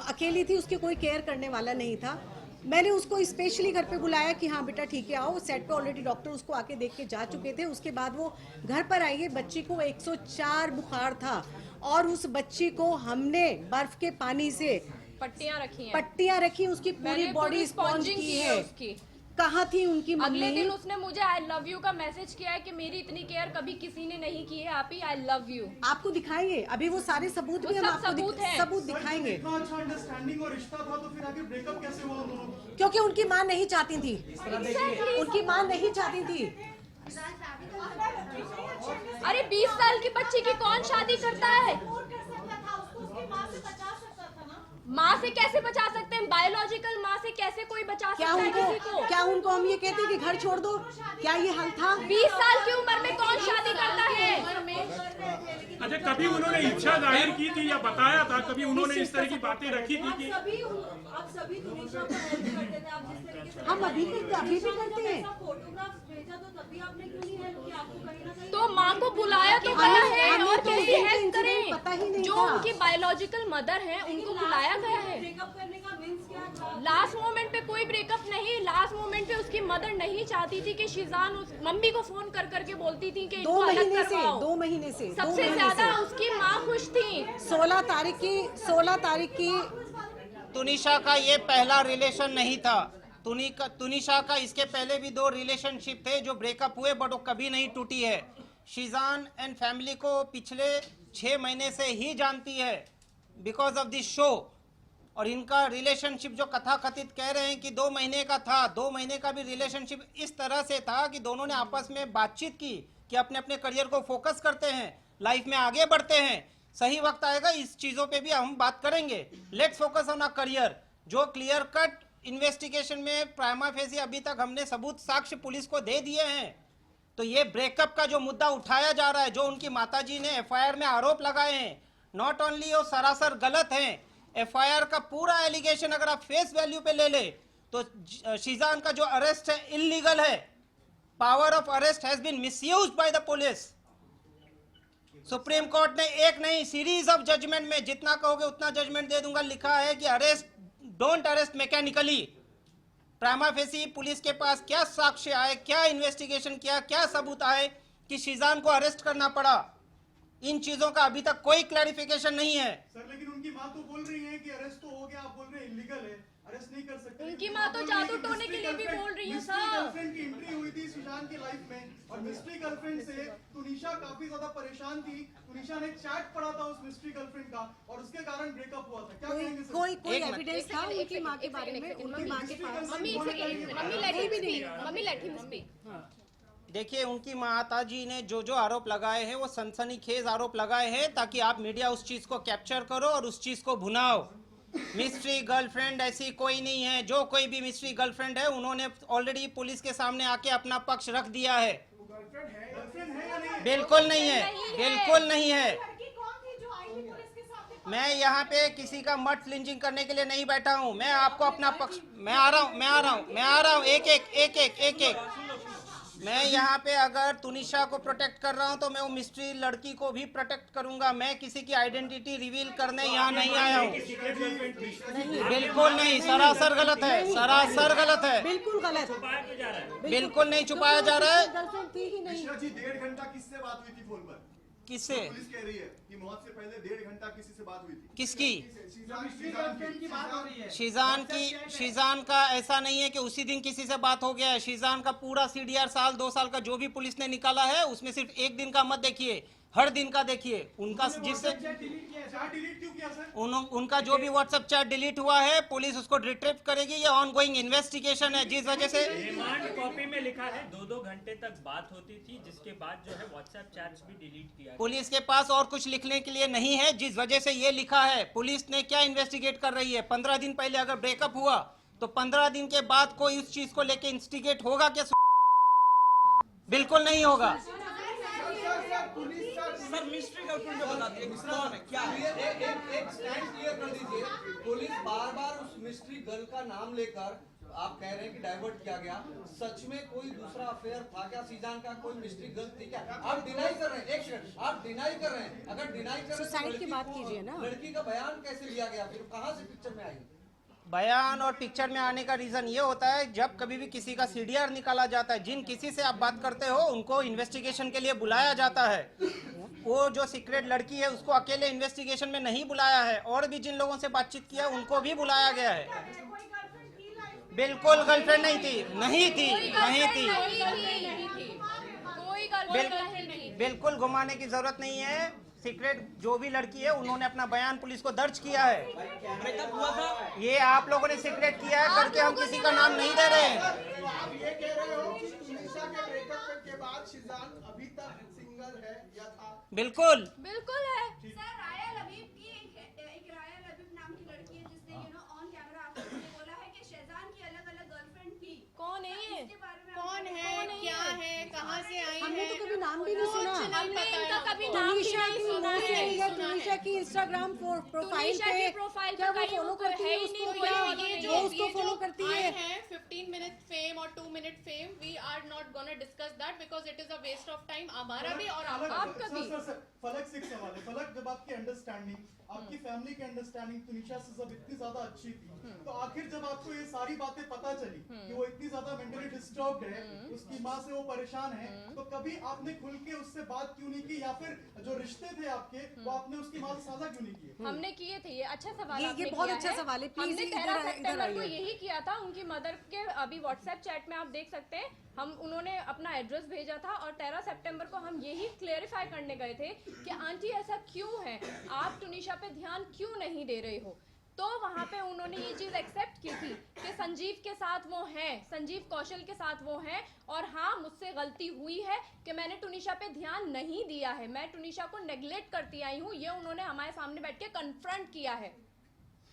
अकेली थी, उसके कोई केयर करने वाला नहीं था। मैंने उसको स्पेशली घर पे बुलाया कि हाँ बेटा ठीक है आओ। सेट पे ऑलरेडी डॉक्टर उसको आके देख के जा चुके थे। उसके बाद वो घर पर आई है। बच्ची को 104 बुखार था और उस बच्ची को हमने बर्फ के पानी से पट्टियां रखी, उसकी पूरी बॉडी स्पॉन्ज की है। उसकी कहाँ थी उनकी मम्मी? अगले दिन उसने मुझे आई लव यू का मैसेज किया है कि मेरी इतनी केयर कभी किसी ने नहीं की है, आप ही आई लव यू। आपको दिखाएंगे अभी वो सारे सबूत भी हम आपको सबूत दिखाएंगे। इतना अच्छा अंडरस्टैंडिंग और रिश्ता था तो फिर आगे ब्रेकअप कैसे हुआ उन दोनों का? क्योंकि उनकी माँ नहीं चाहती थी, उनकी माँ नहीं चाहती थी। अरे 20 साल की बच्ची की कौन शादी करता है? माँ से कैसे बचा सकते हैं? बायोलॉजिकल माँ से कैसे कोई बचा सकता है किसी को? क्या उनको हम ये कहते हैं कि घर छोड़ दो? क्या ये हल था? 20 साल की उम्र में कौन शादी करता है? अच्छा, कभी उन्होंने इच्छा जाहिर की थी या बताया था? कभी उन्होंने इस तरह की बातें रखी थी कि आप सभी तुनिशा को हेल्प करते थे, आप जिस तरीके से हम अभी भी करते हैं। फोटोग्राफ्स भेजा तो तभी आपने क्यों नहीं हेल्प किया? आपको कहीं ना कहीं तो माँ को बुलाया तो गया है, हमें और तो कैसे उस दिन हेल्प का करें? पता ही नहीं जो था। उनकी बायोलॉजिकल मदर है उनको बुलाया गया है। ब्रेकअप करने का मीन्स क्या था? लास्ट मोमेंट पे कोई ब्रेकअप नहीं, लास्ट मोमेंट पे उसकी मदर नहीं चाहती थी कि शिजान उस मम्मी को फोन कर करके बोलती थी कि इनको अलग करवाओ। 2 महीने से सबसे ज्यादा उसकी माँ खुश थी। 16 तारीख की तुनिशा का ये पहला रिलेशन नहीं था। तुनिशा का इसके पहले भी 2 रिलेशनशिप थे जो ब्रेकअप हुए, बट वो कभी नहीं टूटी है। शिजान एंड फैमिली को पिछले 6 महीने से ही जानती है बिकॉज ऑफ दिस शो। और इनका रिलेशनशिप जो कथा कथित कह रहे हैं कि 2 महीने का था, 2 महीने का भी रिलेशनशिप इस तरह से था कि दोनों ने आपस में बातचीत की कि अपने अपने करियर को फोकस करते हैं, लाइफ में आगे बढ़ते हैं। सही वक्त आएगा इस चीज़ों पे भी हम बात करेंगे। Let's focus on a career. जो क्लियर कट इन्वेस्टिगेशन में प्राइमा फेसी अभी तक हमने सबूत साक्ष्य पुलिस को दे दिए हैं। तो ये ब्रेकअप का जो मुद्दा उठाया जा रहा है, जो उनकी माताजी ने एफआईआर में आरोप लगाए हैं, नॉट ओनली वो सरासर गलत हैं, एफआईआर का पूरा एलिगेशन अगर आप फेस वैल्यू पे ले ले तो शिजान का जो अरेस्ट है इलीगल है। Power of arrest has been misused by the police. Supreme court ने एक नहीं सीरीज ऑफ जजमेंट में, जितना कहोगे उतना जजमेंट दे दूंगा, लिखा है कि arrest, don't arrest mechanically. Prima facie police के पास क्या साक्ष्य आए, क्या इन्वेस्टिगेशन किया, क्या सबूत आए कि शिजान को अरेस्ट करना पड़ा, इन चीजों का अभी तक कोई क्लैरिफिकेशन नहीं है। सर लेकिन उनकी माँ तो बोल रही है कि अरेस्ट तो हो गया, आप बोल रहे हैं इलीगल है, अरेस्ट नहीं कर सकते। उनकी माँ तो जादू टोने के लिए भी बोल रही है सर। गर्लफ्रेंड की एंट्री हुई थी सुजान की लाइफ में और मिस्ट्री गर्लफ्रेंड से तुनिशा काफी ज्यादा परेशान थी। तुनिशा ने चैट पढ़ा था उस मिस्ट्री गर्लफ्रेंड का और उसके कारण ब्रेकअप हुआ था। क्या कहेंगे सर? कोई एक मिनट। एविडेंस था उनकी माँ के बारे में? उनकी माँ के पास मम्मी लेट हिम स्पीक। देखिए, उनकी माताजी ने जो जो आरोप लगाए हैं वो सनसनीखेज आरोप लगाए हैं ताकि आप मीडिया उस चीज को कैप्चर करो और उस चीज को भुनाओ। मिस्ट्री गर्लफ्रेंड ऐसी कोई नहीं है। जो कोई भी मिस्ट्री गर्लफ्रेंड है उन्होंने ऑलरेडी पुलिस के सामने आके अपना पक्ष रख दिया है। गर्लफ्रेंड है या नहीं? बिल्कुल नहीं है, बिल्कुल नहीं है। लड़की कौन थी जो आई थी पुलिस के सामने? मैं यहाँ पे किसी का मत फ्लिंचिंग करने के लिए नहीं बैठा हूँ। मैं आपको अपना पक्ष, मैं आ रहा हूँ एक। मैं यहाँ पे अगर तुनिशा को प्रोटेक्ट कर रहा हूँ तो मैं वो मिस्ट्री लड़की को भी प्रोटेक्ट करूंगा। मैं किसी की आइडेंटिटी रिवील करने यहाँ नहीं आया हूँ। बिल्कुल नहीं, सरासर गलत है, सरासर गलत है, बिल्कुल गलत, बिल्कुल नहीं छुपाया जा रहा है। गर्लफ्रेंड थी ही नहीं। मिश्रा जी 1.5 घंटा किससे बात हुई थी फोन पर? किससे? पुलिस कह रही है कि मौत से पहले 1.5 घंटा किसी से बात हुई थी। किसकी? शीजान की। शीजान का ऐसा नहीं है कि उसी दिन किसी से बात हो गया है। शीजान का पूरा सीडीआर साल 2 साल का जो भी पुलिस ने निकाला है उसमें सिर्फ एक दिन का मत देखिए, हर दिन का देखिए। उनका जिससे डिलीट क्यों किया सर? उनका जो भी व्हाट्सएप चैट डिलीट हुआ है पुलिस उसको रिट्रीव करेगी। ये ऑनगोइंग इन्वेस्टिगेशन है, जिस वजह से रिमांड कॉपी में लिखा है 2-2 घंटे तक बात होती थी, जिसके बाद जो है व्हाट्सएप चैट्स भी डिलीट किया। पुलिस के पास और कुछ लिखने के लिए नहीं है, जिस वजह से ये लिखा है। पुलिस ने क्या इन्वेस्टिगेट कर रही है? 15 दिन पहले अगर ब्रेकअप हुआ तो 15 दिन के बाद कोई उस चीज को लेके इंस्टिगेट होगा क्या? बिल्कुल नहीं होगा। सर मिस्ट्री गर्लफ्रेंड जो बताती है कौन है, क्या है? एक स्टैंड क्लियर कर दीजिए। पुलिस बार-बार उस मिस्ट्री गर्ल का नाम लेकर आप कह रहे हैं कि डाइवर्ट किया गया। सच में कोई दूसरा अफेयर था क्या? शीजान का कोई मिस्ट्री गर्ल थी क्या? आप डिनाई कर रहे हैं, एक सेकंड, आप डिनाई कर रहे हैं। अगर डिनाई कर रहे हैं सुसाइड की बात कीजिए ना। लड़की का बयान कैसे लिया गया, फिर कहाँ से पिक्चर में आई? बयान और पिक्चर में आने का रीजन ये होता है जब कभी भी किसी का सीडीआर निकाला जाता है, जिन किसी से आप बात करते हो उनको इन्वेस्टिगेशन के लिए बुलाया जाता है। वो जो सीक्रेट लड़की है उसको अकेले इन्वेस्टिगेशन में नहीं बुलाया है, और भी जिन लोगों से बातचीत किया उनको भी बुलाया गया है। बिल्कुल गर्लफ्रेंड नहीं थी, नहीं थी, नहीं थी। कोई गर्लफ्रेंड नहीं। बिल्कुल घुमाने की जरूरत नहीं है। सीक्रेट जो भी लड़की है उन्होंने अपना बयान पुलिस को दर्ज किया है। ब्रेकअप हुआ था, ये आप लोगों ने सीक्रेट किया है करके हम किसी का नाम नहीं दे रहे हैं। आप ये कह रहे हो कि तुनिशा के ब्रेकअप के बाद शीजान अभी तक सिंगल है या था? बिल्कुल बिल्कुल है। सर राया लबीब की एक राया लबीब नाम की लड़की है जिसने ऑन कैमरा आपको बोला है कि शहजान की अलग-अलग गर्लफ्रेंड थी। कौन है ये? इसके बारे में कौन है, क्या है, कहाँ से आई हमने है? तो कभी नाम भी नहीं सुना। हमने इनका कभी नाम भी तुनिशा नहीं की सुना मुझे है। या तुनिशा की इंस्टाग्राम प्रोफाइल तुनिशा की पे प्रोफाइल क्या पे वो कहीं फॉलो उनको करती है है ही उसको? नहीं, क्या ये वो उसको फॉलो करती आए है? हैं 15 मिनट फेम और 2 minute fame, we are not gonna discuss that because it is a waste of time हमारा भी और आपका भी। सर, फलक से एक सवाल है। फलक, जब आपकी अंडरस्टैंडिंग, आपकी फैमिली की अंडरस्टैंडिंग तुनिशा से जब इतनी ज्यादा अच्छी थी, तो आखिर जब आपको ये सारी बातें पता चली कि वो इतनी ज्यादा मेंटली डिस्टर्ब्ड है, उसकी माँ से वो परेशान है, तो कभी आपने खुल के उससे बात क्यों नहीं की, या फिर जो रिश्ते थे आपके वो आपने उसकी माँ से साझा क्यों नहीं किए? हमने किए थे। ये अच्छा सवाल ये आपने बहुत किया अच्छा सवाल है। प्लीज हमने इधर 13 इधर सितंबर को आइए। यही किया था। उनकी मदर के अभी व्हाट्सएप चैट में आप देख सकते हैं, हम उन्होंने अपना एड्रेस भेजा था और 13 सितंबर को हम यही क्लेरिफाई करने गए थे कि आंटी ऐसा क्यों है, आप तुनिशा पे ध्यान क्यों नहीं दे रहे हो। तो वहाँ पे उन्होंने ये चीज़ एक्सेप्ट की थी कि संजीव के साथ वो हैं, संजीव कौशल के साथ वो हैं, और हाँ मुझसे गलती हुई है कि मैंने तुनिशा पे ध्यान नहीं दिया है, मैं तुनिशा को नेग्लेक्ट करती आई हूँ। ये उन्होंने हमारे सामने बैठ के कन्फ्रंट किया है।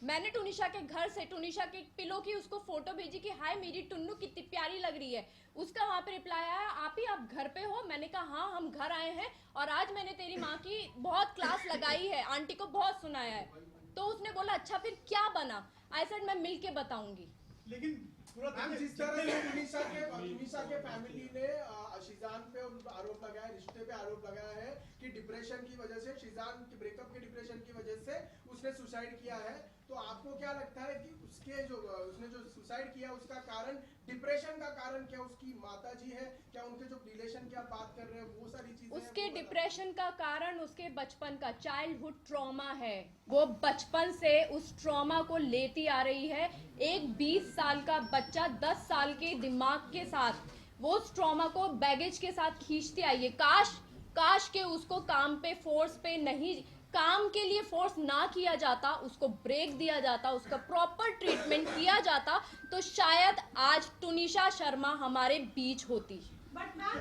मैंने तुनिशा के घर से तुनिशा के पिलो की उसको फोटो भेजी कि हाय मेरी टुन्नू कितनी प्यारी लग रही है। उसका वहाँ पे रिप्लाई आया, आप घर पे हो? मैंने कहा हाँ हम घर आए हैं और आज मैंने तेरी माँ की बहुत क्लास लगाई है, आंटी को बहुत सुनाया है। तो उसने बोला अच्छा फिर क्या बना? आई सेड मैं मिल के बताऊंगी। लेकिन जिस तरह तुनिशा के फैमिली ने शीजान पे आरोप लगाया, रिश्ते पे आरोप लगाया है कि डिप्रेशन की वजह से, शीजान की ब्रेकअप के डिप्रेशन की वजह से उसने सुसाइड किया है, तो आपको क्या लगता है कि उसने जो सुसाइड किया उसका कारण, डिप्रेशन का कारण क्या उसकी माताजी है, क्या उनके जो रिलेशन की आप बात कर रहे हैं वो सारी चीजें? उसके डिप्रेशन का कारण उसके बचपन का चाइल्डहुड ट्रॉमा है। वो बचपन से उस ट्रॉमा को लेती आ रही है। एक 20 साल का बच्चा 10 साल के दिमाग के साथ वो उस ट्रॉमा को बैगेज के साथ खींचती आई है। काश के उसको काम पे फोर्स पे नहीं, काम के लिए फोर्स ना किया जाता, उसको ब्रेक दिया जाता, उसका प्रॉपर ट्रीटमेंट किया जाता, तो शायद आज तुनिशा शर्मा हमारे बीच होती। बट मैम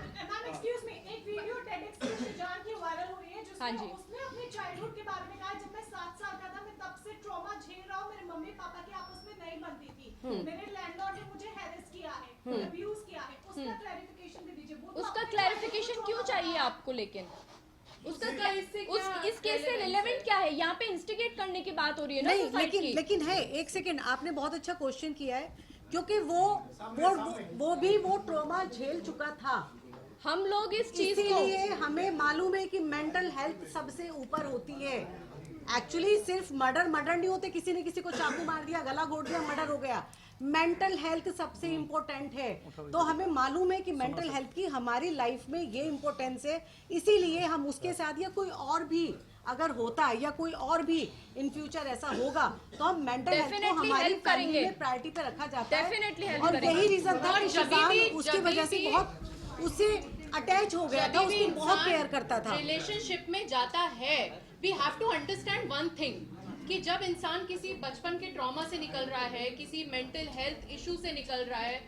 एक्सक्यूज मी, एक वीडियो टेडएक्स की शीजान की वायरल हो रही है जिसमें हाँ जी। उसने अपने चाइल्डहुड के बारे में कहा, जब मैं 7 साल का था मैं तब से ट्रॉमा झेल रहा हूँ, मेरे मम्मी पापा की आपस में नहीं बनती थी, मेरे लैंडलॉर्ड ने मुझे हैरेस किया है, अब्यूज किया है। उसका क्लैरिफिकेशन दे दीजिए। उसका क्लैरिफिकेशन क्यों चाहिए आपको? लेकिन उसका इस केस से रिलेवेंट क्या है? यहाँ पे इंस्टिगेट करने की बात हो रही है ना नहीं, सुसाइड की। लेकिन है, एक सेकंड, आपने बहुत अच्छा क्वेश्चन किया है, क्योंकि वो भी ट्रॉमा झेल चुका था। हम लोग इस चीज को, इसीलिए हमें मालूम है कि मेंटल हेल्थ सबसे ऊपर होती है। एक्चुअली सिर्फ मर्डर नहीं होते, किसी ने किसी को चाकू मार दिया, गला घोट दिया, मर्डर हो गया। मेंटल हेल्थ सबसे इम्पोर्टेंट है। तो हमें मालूम है कि मेंटल हेल्थ की हमारी लाइफ में ये इम्पोर्टेंस है, इसीलिए हम उसके साथ या कोई और भी अगर होता है या कोई और भी इन फ्यूचर ऐसा होगा तो हम मेंटल हेल्थ को हमारी फैमिली में प्रायोरिटी पे रखा जाता है। और यही रीजन था कि शिजान उसकी वजह से बहुत उससे अटैच हो गया था, उसको बहुत केयर करता था। रिलेशनशिप में जाता है, we have to understand one thing कि जब इंसान किसी बचपन के ट्रॉमा से निकल रहा है, किसी मेंटल हेल्थ इशू से निकल रहा है,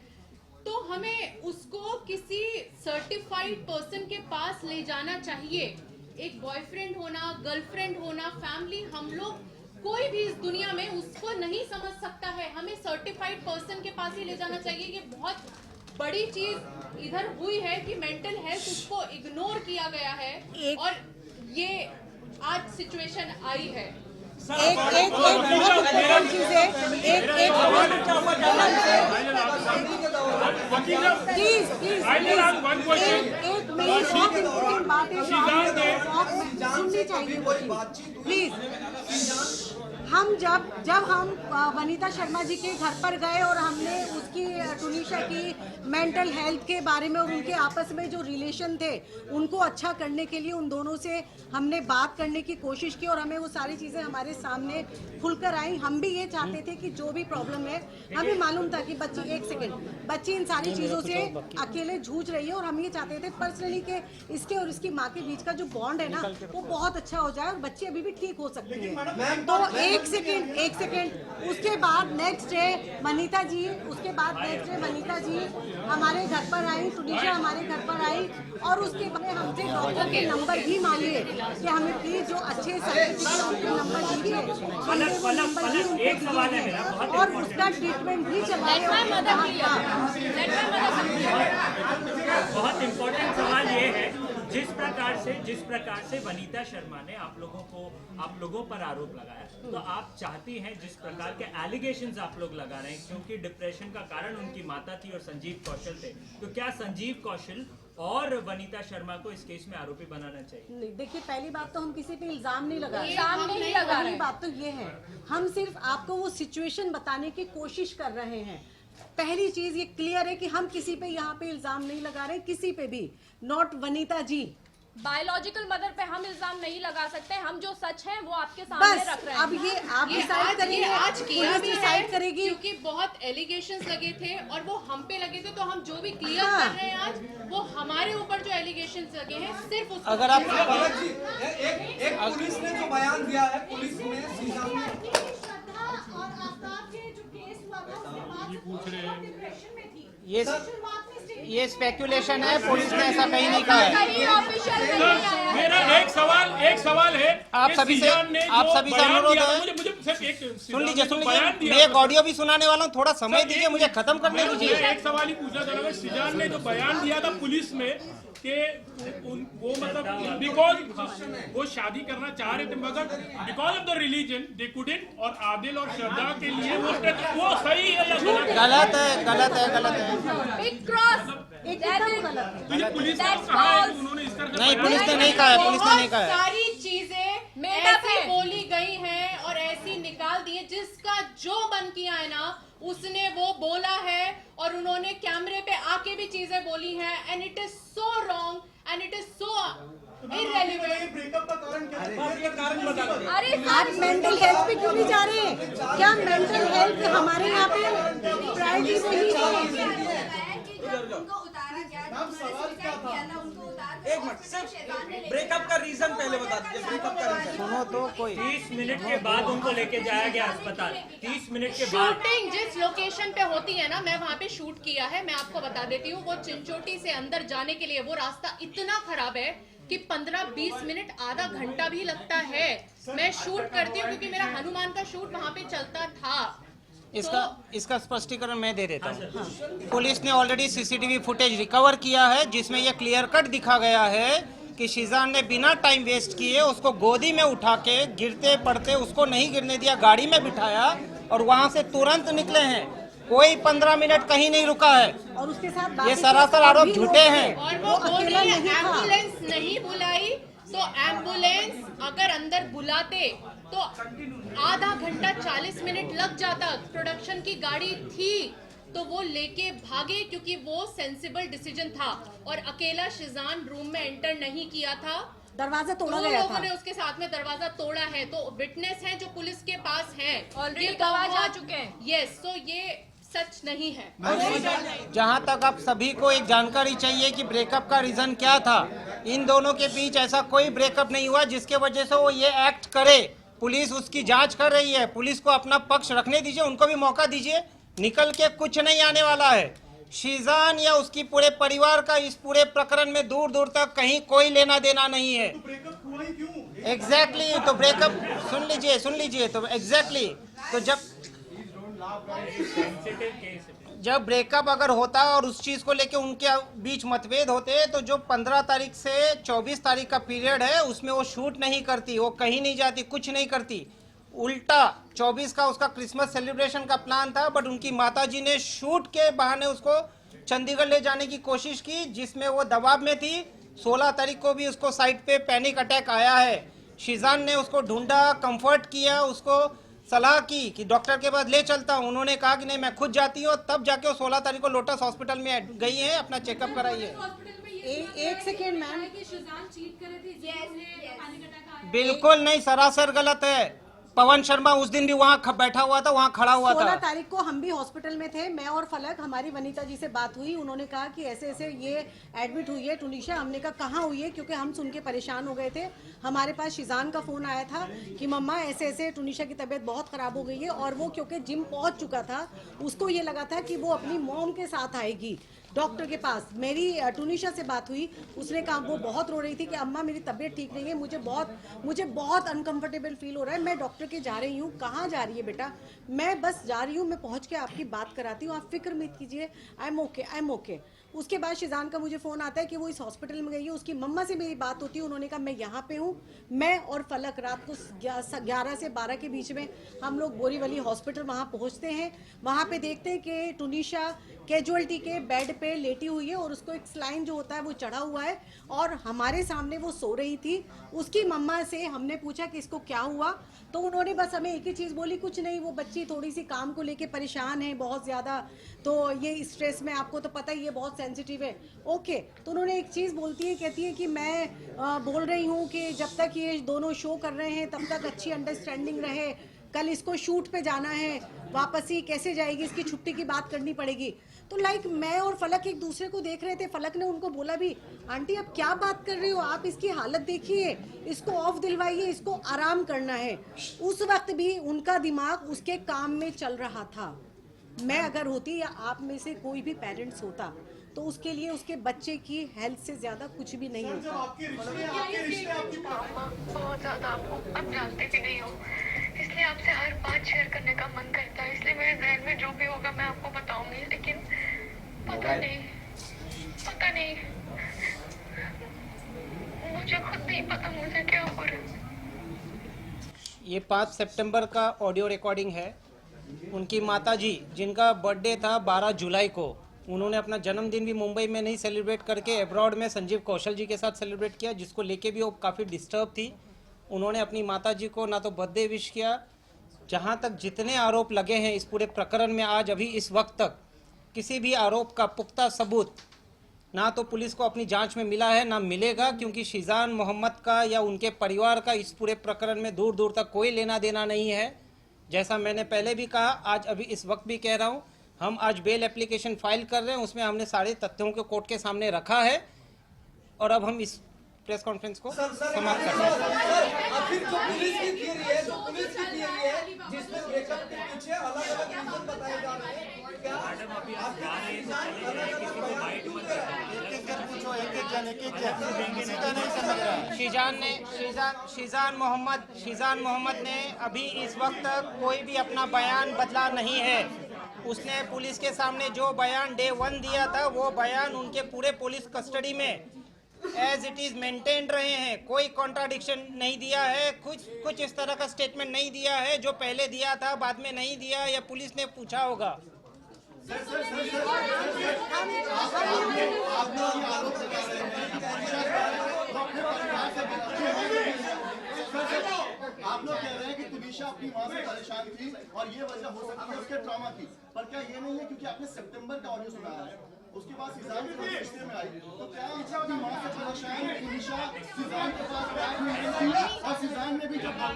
तो हमें उसको किसी सर्टिफाइड पर्सन के पास ले जाना चाहिए। एक बॉयफ्रेंड होना, गर्लफ्रेंड होना, फैमिली, हम लोग कोई भी इस दुनिया में उसको नहीं समझ सकता है, हमें सर्टिफाइड पर्सन के पास ही ले जाना चाहिए। ये बहुत बड़ी चीज इधर हुई है कि मेंटल हेल्थ उसको इग्नोर किया गया है और ये आज सिचुएशन आई है। एक बहुत इम्पोर्टेंट चीज है, एक प्लीज एक मेरी बहुत इम्पोर्टेंट बात है, सुननी चाहिए प्लीज। हम जब हम वनीता शर्मा जी के घर पर गए और हमने उसकी टुनीशा की मेंटल हेल्थ के बारे में और उनके आपस में जो रिलेशन थे उनको अच्छा करने के लिए उन दोनों से हमने बात करने की कोशिश की और हमें वो सारी चीज़ें हमारे सामने खुलकर आई। हम भी ये चाहते थे कि जो भी प्रॉब्लम है, हमें मालूम था कि बच्ची इन सारी चीज़ों से अकेले जूझ रही है और हम ये चाहते थे पर्सनली कि इसके और इसकी माँ के बीच का जो बॉन्ड है ना वो बहुत अच्छा हो जाए और बच्ची अभी भी ठीक हो सकती है। तो एक सेकेंड उसके बाद नेक्स्ट डे वनीता जी हमारे घर पर आई, टुनीशा हमारे घर पर आई और उसके बाद हमसे डॉक्टर के नंबर भी मांगे कि हमें प्लीज जो अच्छे सर्टिफिकेट नंबर दीजिए, हमने वो नंबर भी उनको दिए और उसका ट्रीटमेंट भी चलाया। बहुत इम्पोर्टेंट सवाल ये है, जिस प्रकार से वनीता शर्मा ने आप लोगों पर आरोप लगाया, तो आप चाहती हैं जिस प्रकार के एलिगेशंस आप लोग लगा रहे हैं, क्योंकि डिप्रेशन का कारण उनकी माता थी और संजीव कौशल थे, तो क्या संजीव कौशल और वनीता शर्मा को इस केस में आरोपी बनाना चाहिए? नहीं, देखिए पहली बात तो हम किसी पे इल्जाम नहीं लगा रहे। पहली बात तो ये है, हम सिर्फ आपको वो सिचुएशन बताने की कोशिश कर रहे हैं। पहली चीज ये क्लियर है कि हम किसी पे यहाँ पे इल्जाम नहीं लगा रहे, किसी पे भी, not Vanita ji. Biological mother पे हम इल्जाम नहीं लगा सकते, हम जो सच है वो आपके सामने रख रहे हैं। अब ये आप डिसाइड करेंगे, आज किया भी डिसाइड करेगी, क्योंकि बहुत एलिगेशंस लगे थे और वो हम पे लगे थे, तो हम जो भी क्लियर कर रहे हैं आज वो हमारे ऊपर जो एलिगेशंस लगे हैं सिर्फ उसको अगर आप एक पुलिस ने जो बयान दिया है, पुलिस ने श्रद्धा और आफ्ताब के जो केस हुआ था उसके बाद पूछ रहे हैं डिप्रेशन में थी। ये स्पेकुलेशन है, पुलिस ने ऐसा कहीं नहीं कहा है। मेरा एक सवाल है, आप सभी से अनुरोध है, मुझे सिर्फ एक सुन लीजिए मैं एक ऑडियो भी सुनाने वाला हूँ, थोड़ा समय दीजिए, मुझे खत्म करने दीजिए। एक सवाल ही पूछना चाह रहा हूँ, सिजान ने जो बयान दिया था पुलिस में कि वो मतलब बिकॉज वो शादी करना चाह रहे थे मगर because of the religion they couldn't, और आदिल और श्रद्धा के लिए वो सही है या गलत है? बिग क्रॉस पुलिस ने कहा है कि उन्होंने इस तरह नहीं, पुलिस ने नहीं कहा है। सारी चीजें ऐसी बोली गई हैं और ऐसी निकाल दी है, जिसका जो मन किया है ना उसने वो बोला है और उन्होंने कैमरे पे आके भी चीजें बोली हैं, and it is so wrong and it is so irrelevant. Breakup का कारण क्या है? ये कारण बता दो। अरे आप मेंटल हेल्थ पे क्यों नहीं जा रहे हैं? क्या मेंटल हेल्थ हमारे यहाँ पे प्रायोरिटी नहीं है? एक मिनट, सिर्फ ब्रेकअप का रीजन पहले बता दीजिए। ब्रेकअप का रीजन सुनो तो कोई 30 मिनट के बाद उनको लेके जाया गया अस्पताल। 30 मिनट के बाद शूटिंग जिस लोकेशन पे होती है ना, मैं वहाँ पे शूट किया है, मैं आपको बता देती हूँ। वो चिंचोटी से अंदर जाने के लिए वो रास्ता इतना खराब है कि 15-20 मिनट आधा घंटा भी लगता है। मैं शूट करती हूँ क्योंकि मेरा हनुमान का शूट वहाँ पे चलता था। इसका स्पष्टीकरण मैं दे देता हूँ। पुलिस ने ऑलरेडी सीसीटीवी फुटेज रिकवर किया है जिसमें यह क्लियर कट दिखा गया है कि शीजान ने बिना टाइम वेस्ट किए उसको गोदी में उठा के गिरते पड़ते उसको नहीं गिरने दिया, गाड़ी में बिठाया और वहां से तुरंत निकले हैं। कोई 15 मिनट कहीं नहीं रुका है। और उसके साथ ये सरासर आरोप झूठे हैं। और वो बोल रही है एम्बुलेंस नहीं बुलाई, तो एम्बुलेंस अगर अंदर बुलाते तो आधा घंटा 40 मिनट लग जाता। प्रोडक्शन की गाड़ी थी तो वो लेके भागे क्योंकि वो सेंसिबल डिसीजन था। और अकेला शीजान रूम में एंटर नहीं किया था, दरवाजा तोड़ा दो गया लोगों था। ने उसके साथ में दरवाजा तोड़ा है। तो विटनेस हैं जो पुलिस के पास हैं, ऑलरेडी गवाह जा चुके हैं। यस, तो ये सच नहीं है। जहां तक आप सभी को एक जानकारी चाहिए कि ब्रेकअप का रीजन क्या था, इन दोनों के बीच ऐसा कोई ब्रेकअप नहीं हुआ जिसके वजह से वो ये एक्ट करे। पुलिस उसकी जांच कर रही है, पुलिस को अपना पक्ष रखने दीजिए, उनको भी मौका दीजिए। निकल के कुछ नहीं आने वाला है। शीजान या उसकी पूरे परिवार का इस पूरे प्रकरण में दूर दूर तक कहीं कोई लेना देना नहीं है। ब्रेकअप हुआ ही क्यों? एग्जैक्टली तो ब्रेकअप सुन लीजिए तो एग्जैक्टली तो जब ब्रेकअप अगर होता और उस चीज को लेके उनके बीच मतभेद होते तो जो 15 तारीख से 24 तारीख का पीरियड है उसमें वो शूट नहीं करती, वो कहीं नहीं जाती, कुछ नहीं करती। उल्टा 24 का उसका क्रिसमस सेलिब्रेशन का प्लान था, बट उनकी माताजी ने शूट के बहाने उसको चंडीगढ़ ले जाने की कोशिश की, जिसमें वो दबाव में थी। 16 तारीख को भी उसको साइट पे पैनिक अटैक आया है। शीजान ने उसको ढूंढा, कंफर्ट किया, उसको सलाह की कि डॉक्टर के पास ले चलता हूँ। उन्होंने कहा कि नहीं मैं खुद जाती हूँ। तब जाके वो 16 तारीख को लोटस हॉस्पिटल में गई है, अपना चेकअप कराइए। एक सेकेंड मैम, बिल्कुल नहीं, सरासर गलत है। पवन शर्मा उस दिन भी वहाँ बैठा हुआ था, वहाँ खड़ा हुआ 16 था। तारीख को हम भी हॉस्पिटल में थे, मैं और फलक। हमारी वनीता जी से बात हुई, उन्होंने कहा कि ऐसे ऐसे ये एडमिट हुई है टुनीशा। हमने कहा कहाँ हुई है, क्योंकि हम सुन के परेशान हो गए थे। हमारे पास शीजान का फ़ोन आया था कि मम्मा ऐसे ऐसे टुनीशा की तबीयत बहुत ख़राब हो गई है। और वो क्योंकि जिम पहुँच चुका था, उसको ये लगा था कि वो अपनी मॉम के साथ आएगी डॉक्टर के पास। मेरी टुनीशा से बात हुई, उसने कहा वो बहुत रो रही थी कि अम्मा मेरी तबीयत ठीक नहीं है, मुझे बहुत अनकंफर्टेबल फील हो रहा है, मैं डॉक्टर के जा रही हूँ। कहाँ जा रही है बेटा? मैं बस जा रही हूँ, मैं पहुँच के आपकी बात कराती हूँ, आप फिक्र मत कीजिए, आई एम ओके। उसके बाद शीजान का मुझे फ़ोन आता है कि वो इस हॉस्पिटल में गई है। उसकी मम्मा से मेरी बात होती है, उन्होंने कहा मैं यहाँ पे हूँ। मैं और फलक रात को 11 से 12 के बीच में हम लोग बोरीवली हॉस्पिटल वहाँ पहुँचते हैं। वहाँ पे देखते हैं कि टुनीशा कैजुअल्टी के बेड पे लेटी हुई है और उसको एक स्लाइन जो होता है वो चढ़ा हुआ है और हमारे सामने वो सो रही थी। उसकी मम्मा से हमने पूछा कि इसको क्या हुआ, तो उन्होंने बस हमें एक ही चीज़ बोली, कुछ नहीं, वो बच्ची थोड़ी सी काम को लेके परेशान है बहुत ज़्यादा, तो ये स्ट्रेस में, आपको तो पता ही है बहुत सेंसिटिव है। ओके, तो उन्होंने एक चीज़ बोलती है, कहती है कि मैं बोल रही हूँ कि जब तक ये दोनों शो कर रहे हैं तब तक अच्छी अंडरस्टैंडिंग रहे। कल इसको शूट पे जाना है, वापस ही कैसे जाएगी, इसकी छुट्टी की बात करनी पड़ेगी। तो लाइक मैं और फलक एक दूसरे को देख रहे थे। फलक ने उनको बोला भी, आंटी आप क्या बात कर रही हो, आप इसकी हालत देखिए, इसको ऑफ दिलवाइए, इसको आराम करना है। उस वक्त भी उनका दिमाग उसके काम में चल रहा था। मैं अगर होती या आप में से कोई भी पेरेंट्स होता तो उसके लिए उसके बच्चे की हेल्थ से ज्यादा कुछ भी नहीं होता। बहुत ज्यादा आपको अब जानते भी नहीं हो, इसलिए आपसे हर बात शेयर करने का मन करता है। इसलिए मेरे जहन में जो भी होगा मैं आपको बताऊंगी, लेकिन पता नहीं मुझे खुद नहीं पता मुझे क्या हो रहा है। ये 5 सितंबर का ऑडियो रिकॉर्डिंग है। उनकी माताजी, जिनका बर्थडे था 12 जुलाई को, उन्होंने अपना जन्मदिन भी मुंबई में नहीं सेलिब्रेट करके अब्रॉड में संजीव कौशल जी के साथ सेलिब्रेट किया, जिसको लेके भी वो काफ़ी डिस्टर्ब थी। उन्होंने अपनी माताजी को ना तो बर्थडे विश किया। जहाँ तक जितने आरोप लगे हैं इस पूरे प्रकरण में, आज अभी इस वक्त तक किसी भी आरोप का पुख्ता सबूत ना तो पुलिस को अपनी जांच में मिला है, ना मिलेगा, क्योंकि शीजान मोहम्मद का या उनके परिवार का इस पूरे प्रकरण में दूर दूर तक कोई लेना देना नहीं है। जैसा मैंने पहले भी कहा, आज अभी इस वक्त भी कह रहा हूँ, हम आज बेल एप्लीकेशन फाइल कर रहे हैं, उसमें हमने सारे तथ्यों को कोर्ट के सामने रखा है और अब हम इस प्रेस कॉन्फ्रेंस को समाप्त कर रहे हैं। आखिर जो पुलिस की थियरी है, जिसमें ब्रेकअप के पीछे अलग-अलग रीजन बताए जा रहे हैं, क्या शीजान मोहम्मद ने अभी इस वक्त तक कोई भी अपना बयान बदला नहीं है। उसने पुलिस के सामने जो बयान डे 1 दिया था, वो बयान उनके पूरे पुलिस कस्टडी में एज इट इज मेंटेन रहे हैं, कोई कॉन्ट्राडिक्शन नहीं दिया है, कुछ इस तरह का स्टेटमेंट नहीं दिया है जो पहले दिया था बाद में नहीं दिया, या पुलिस ने पूछा होगा। आप लोग कह रहे हैं कि तुनिशा अपनी मां से परेशान थी और ये वजह हो सकती है उसके ट्रॉमा की, पर क्या ये नहीं है क्योंकि आपने सितंबर का ऑडियो सुनाया है, उसके बाद सीजान के रिश्ते में आई, तो क्या अपनी मां से परेशान तुनिशा सीजान के पास बैठ नहीं थी और सीजान ने भी जब धोखा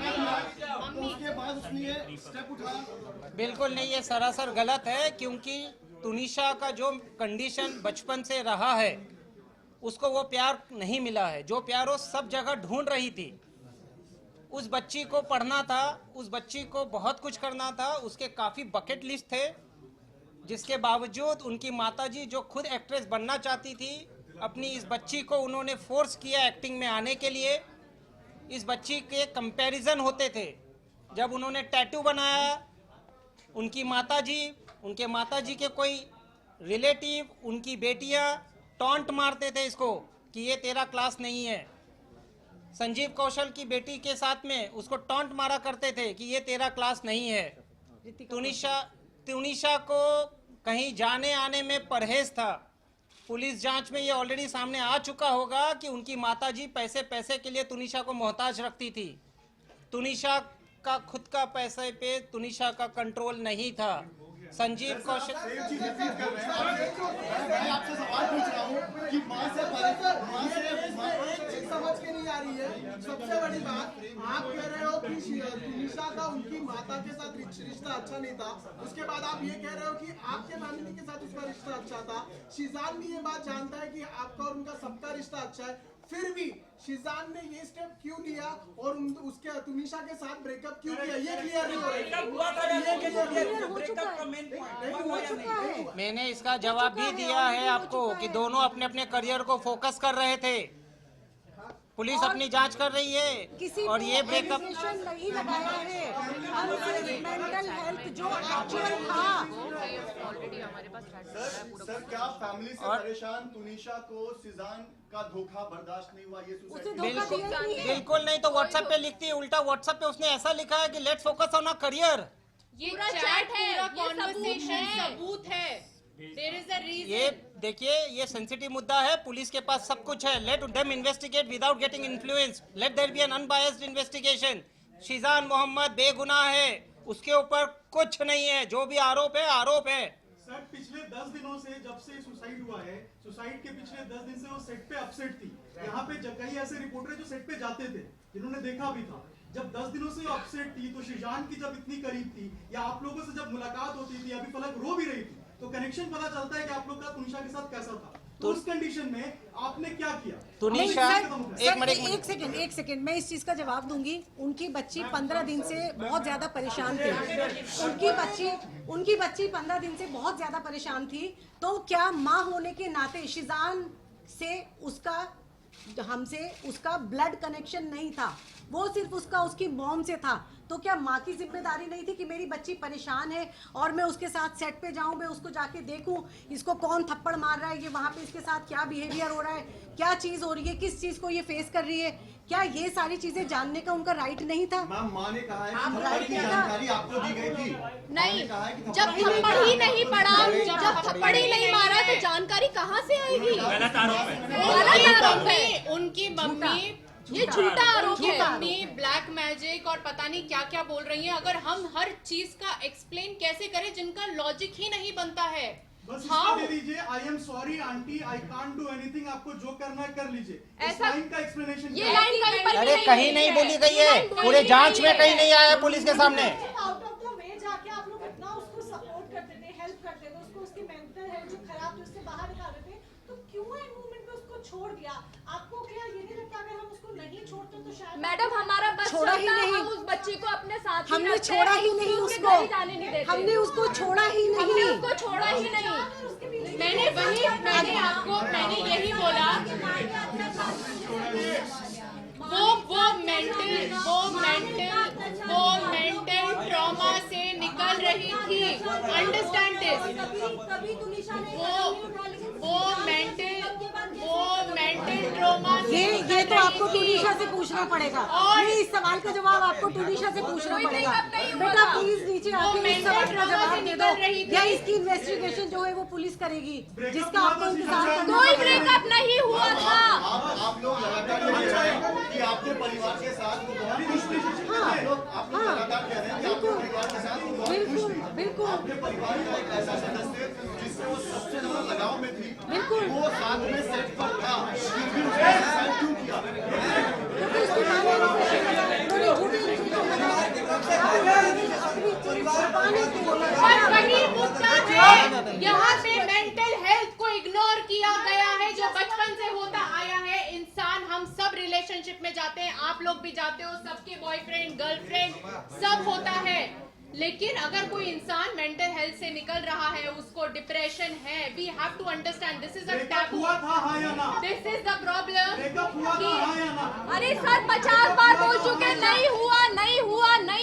दिया तो उसके बाद उसने ये स्टेप उठाया? बिल्कुल नहीं, ये सरासर गलत है, क्योंकि तुनिशा का जो कंडीशन बचपन से रहा है उसको वो प्यार नहीं मिला है, जो प्यार वो सब जगह ढूंढ रही थी। उस बच्ची को पढ़ना था, उस बच्ची को बहुत कुछ करना था, उसके काफ़ी बकेट लिस्ट थे, जिसके बावजूद उनकी माताजी जो खुद एक्ट्रेस बनना चाहती थी, अपनी इस बच्ची को उन्होंने फोर्स किया एक्टिंग में आने के लिए। इस बच्ची के कंपैरिजन होते थे, जब उन्होंने टैटू बनाया, उनकी माताजी के कोई रिलेटिव, उनकी बेटियां टॉन्ट मारते थे इसको कि ये तेरा क्लास नहीं है। संजीव कौशल की बेटी के साथ में उसको टॉन्ट मारा करते थे कि ये तेरा क्लास नहीं है। तुनिशा को कहीं जाने आने में परहेज था। पुलिस जांच में ये ऑलरेडी सामने आ चुका होगा कि उनकी माताजी पैसे के लिए तुनिशा को मोहताज रखती थी। तुनिशा का खुद का पैसे पे तुनिशा का कंट्रोल नहीं था। संजीव कौशल मैं आपसे सवाल पूछ रहा हूँ कि मां से समझ के नहीं आ रही है। सबसे बड़ी बात, आप कह रहे हो कि तुनिशा का उनकी माता के साथ रिश्ता अच्छा नहीं था, उसके बाद आप ये कह रहे हो कि आपके फैमिली के साथ उसका रिश्ता अच्छा था। शीजान भी ये बात जानता है कि आपका और उनका सबका रिश्ता अच्छा है, फिर भी शीजान ने ये स्टेप क्यों लिया और उसके तुनिशा के साथ ब्रेकअप क्यों किया, ये क्लियर नहीं हो रहा है। मैंने इसका जवाब भी दिया है आपको कि दोनों अपने अपने करियर को फोकस कर रहे थे। पुलिस अपनी जांच कर रही है और ये ब्रेकअप नहीं लगाया है। मेंटल हेल्थ जो एक्चुअल था। सर क्या फैमिली से परेशान तुनिशा को सीजान का धोखा बर्दाश्त नहीं हुआ? ये बिल्कुल नहीं, तो व्हाट्सएप पे लिखती है उल्टा। व्हाट्सएप पे उसने ऐसा लिखा है कि let's focus on our career. ये चैट है, ये कॉन्वर्सेशन सबूत है। There is a reason. ये देखिए, ये सेंसिटिव मुद्दा है, पुलिस के पास सब कुछ है। Let them investigate without getting influence, let there be an unbiased investigation. Sheezan Mohammed बेगुनाह है, उसके ऊपर कुछ नहीं है, जो भी आरोप है आरोप है। सर पिछले 10 दिनों से जब से सुसाइड हुआ है, सुसाइड के पिछले 10 दिन से वो सेट पे अपसेट थी। यहाँ पे कई ऐसे रिपोर्टर जो सेट पे जाते थे जिन्होंने देखा भी था। जब 10 दिनों से अपसेट थी तो शीजान की जब इतनी करीब थी या आप लोगों से जब मुलाकात होती थी, अभी फलक रो भी रही थी, तो कनेक्शन पता चलता है कि आप लोग का तुनिशा के साथ कैसा था। तो उस कंडीशन में आपने क्या किया? तुनिशा एक सेकंड मैं इस चीज का जवाब दूंगी। उनकी बच्ची 15 दिन से बहुत ज्यादा परेशान थी। उनकी बच्ची 15 दिन से बहुत ज्यादा परेशान थी। तो क्या माँ होने के नाते शीजान से हमसे उसका ब्लड कनेक्शन नहीं था, वो सिर्फ उसकी मॉम से था। तो क्या माँ की जिम्मेदारी नहीं थी कि मेरी बच्ची परेशान है और मैं उसके साथ सेट पे जाऊं, मैं उसको जाके देखूं इसको कौन थप्पड़ मार रहा है, ये वहाँ पे इसके साथ क्या बिहेवियर हो रहा है, क्या चीज़ हो रही है, किस चीज़ को ये फेस कर रही है, क्या ये सारी चीजें जानने का उनका राइट नहीं था? मैम माँ ने कहा है कि थप्पड़ की जानकारी आपको दी गई थी। नहीं, जब थप्पड़ ही नहीं पड़ा, जब थप्पड़ ही नहीं मारा तो जानकारी कहाँ से आएगी? गलत आरोप है। गलत आरोप है। उनकी मम्मी, ये झूठा आरोप है। मम्मी ब्लैक मैजिक और पता नहीं क्या क्या बोल रही हैं। अगर हम हर चीज का एक्सप्लेन कैसे करें जिनका लॉजिक ही नहीं बनता है? बस इसको दे दीजिए, I am sorry aunty, I can't do anything, आपको जो करना है कर लीजिए। इस लाइन का एक्सप्लेनेशन ये लाइन कहीं पर अरे कहीं नहीं बोली गई है, पूरे जांच में कहीं नहीं आया पुलिस के सामने। आउट ऑफ द वे जाके आप लोग इतना उसको सपोर्ट करते थे, हेल्प करते थे, उसको उसकी मेंटल हेल्थ जो खराब थी उससे बाहर निकालते थे, तो क्यों एंड मोमेंट पे उसको छोड़ दिया? आपको क्या ये नहीं लगता अगर हम उसको नहीं छोड़ते तो शायद? मैडम हमारा बस छोड़ा ही नहीं, हम उस बच्ची को अपने साथ ही हमने रखते छोड़ा हैं, ही नहीं उसको, हमने उसको छोड़ा ही नहीं, हमने उसको छोड़ा ही नहीं। मैंने यही बोला, वो मेंटल ट्रॉमा से निकल रही थी। Understand this. वो मेंटल ट्रॉमा आपको टूनिशा से पूछना पड़ेगा। ये इस सवाल का जवाब आपको टूनिशा से पूछना पड़ेगा। बेटा प्लीज नीचे आके इस सवाल का जवाब दे दो, या इसकी इन्वेस्टिगेशन जो है वो पुलिस करेगी, जिसका आपको इंतजार करना कोई पड़ेगा। ब्रेकअप नहीं हुआ था। आप लोग लगातार कह रहे हैं कि आपके परिवार के साथ वो बहुत खुश थे। आप लोग लगातार कह रहे हैं कि आपके परिवार के साथ वो बहुत खुश बिल्कुल थी। बिल्कुल आपके परिवार का एक ऐसा सदस्य जिससे वो सबसे ज्यादा लगाव में थी, बिल्कुल। वो साथ में सेट पर था, फिर भी उसने सुसाइड क्यों किया? क्योंकि उसकी मां ने उन्होंने झूठी इल्जाम लगाया, अपनी चीज छुपाने के लिए। और वही मुद्दा है, यहाँ पे मेंटल हेल्थ को इग्नोर किया गया है जो बचपन से होता आया है। इंसान, हम सब रिलेशनशिप में जाते हैं, आप लोग भी जाते हो, सबके बॉयफ्रेंड गर्लफ्रेंड सब होता है। लेकिन अगर कोई इंसान मेंटल हेल्थ से निकल रहा है, उसको डिप्रेशन है, we have to understand this is a taboo, this is the problem. अरे सर 50 बार बोल चुके, नहीं हुआ नहीं हुआ नहीं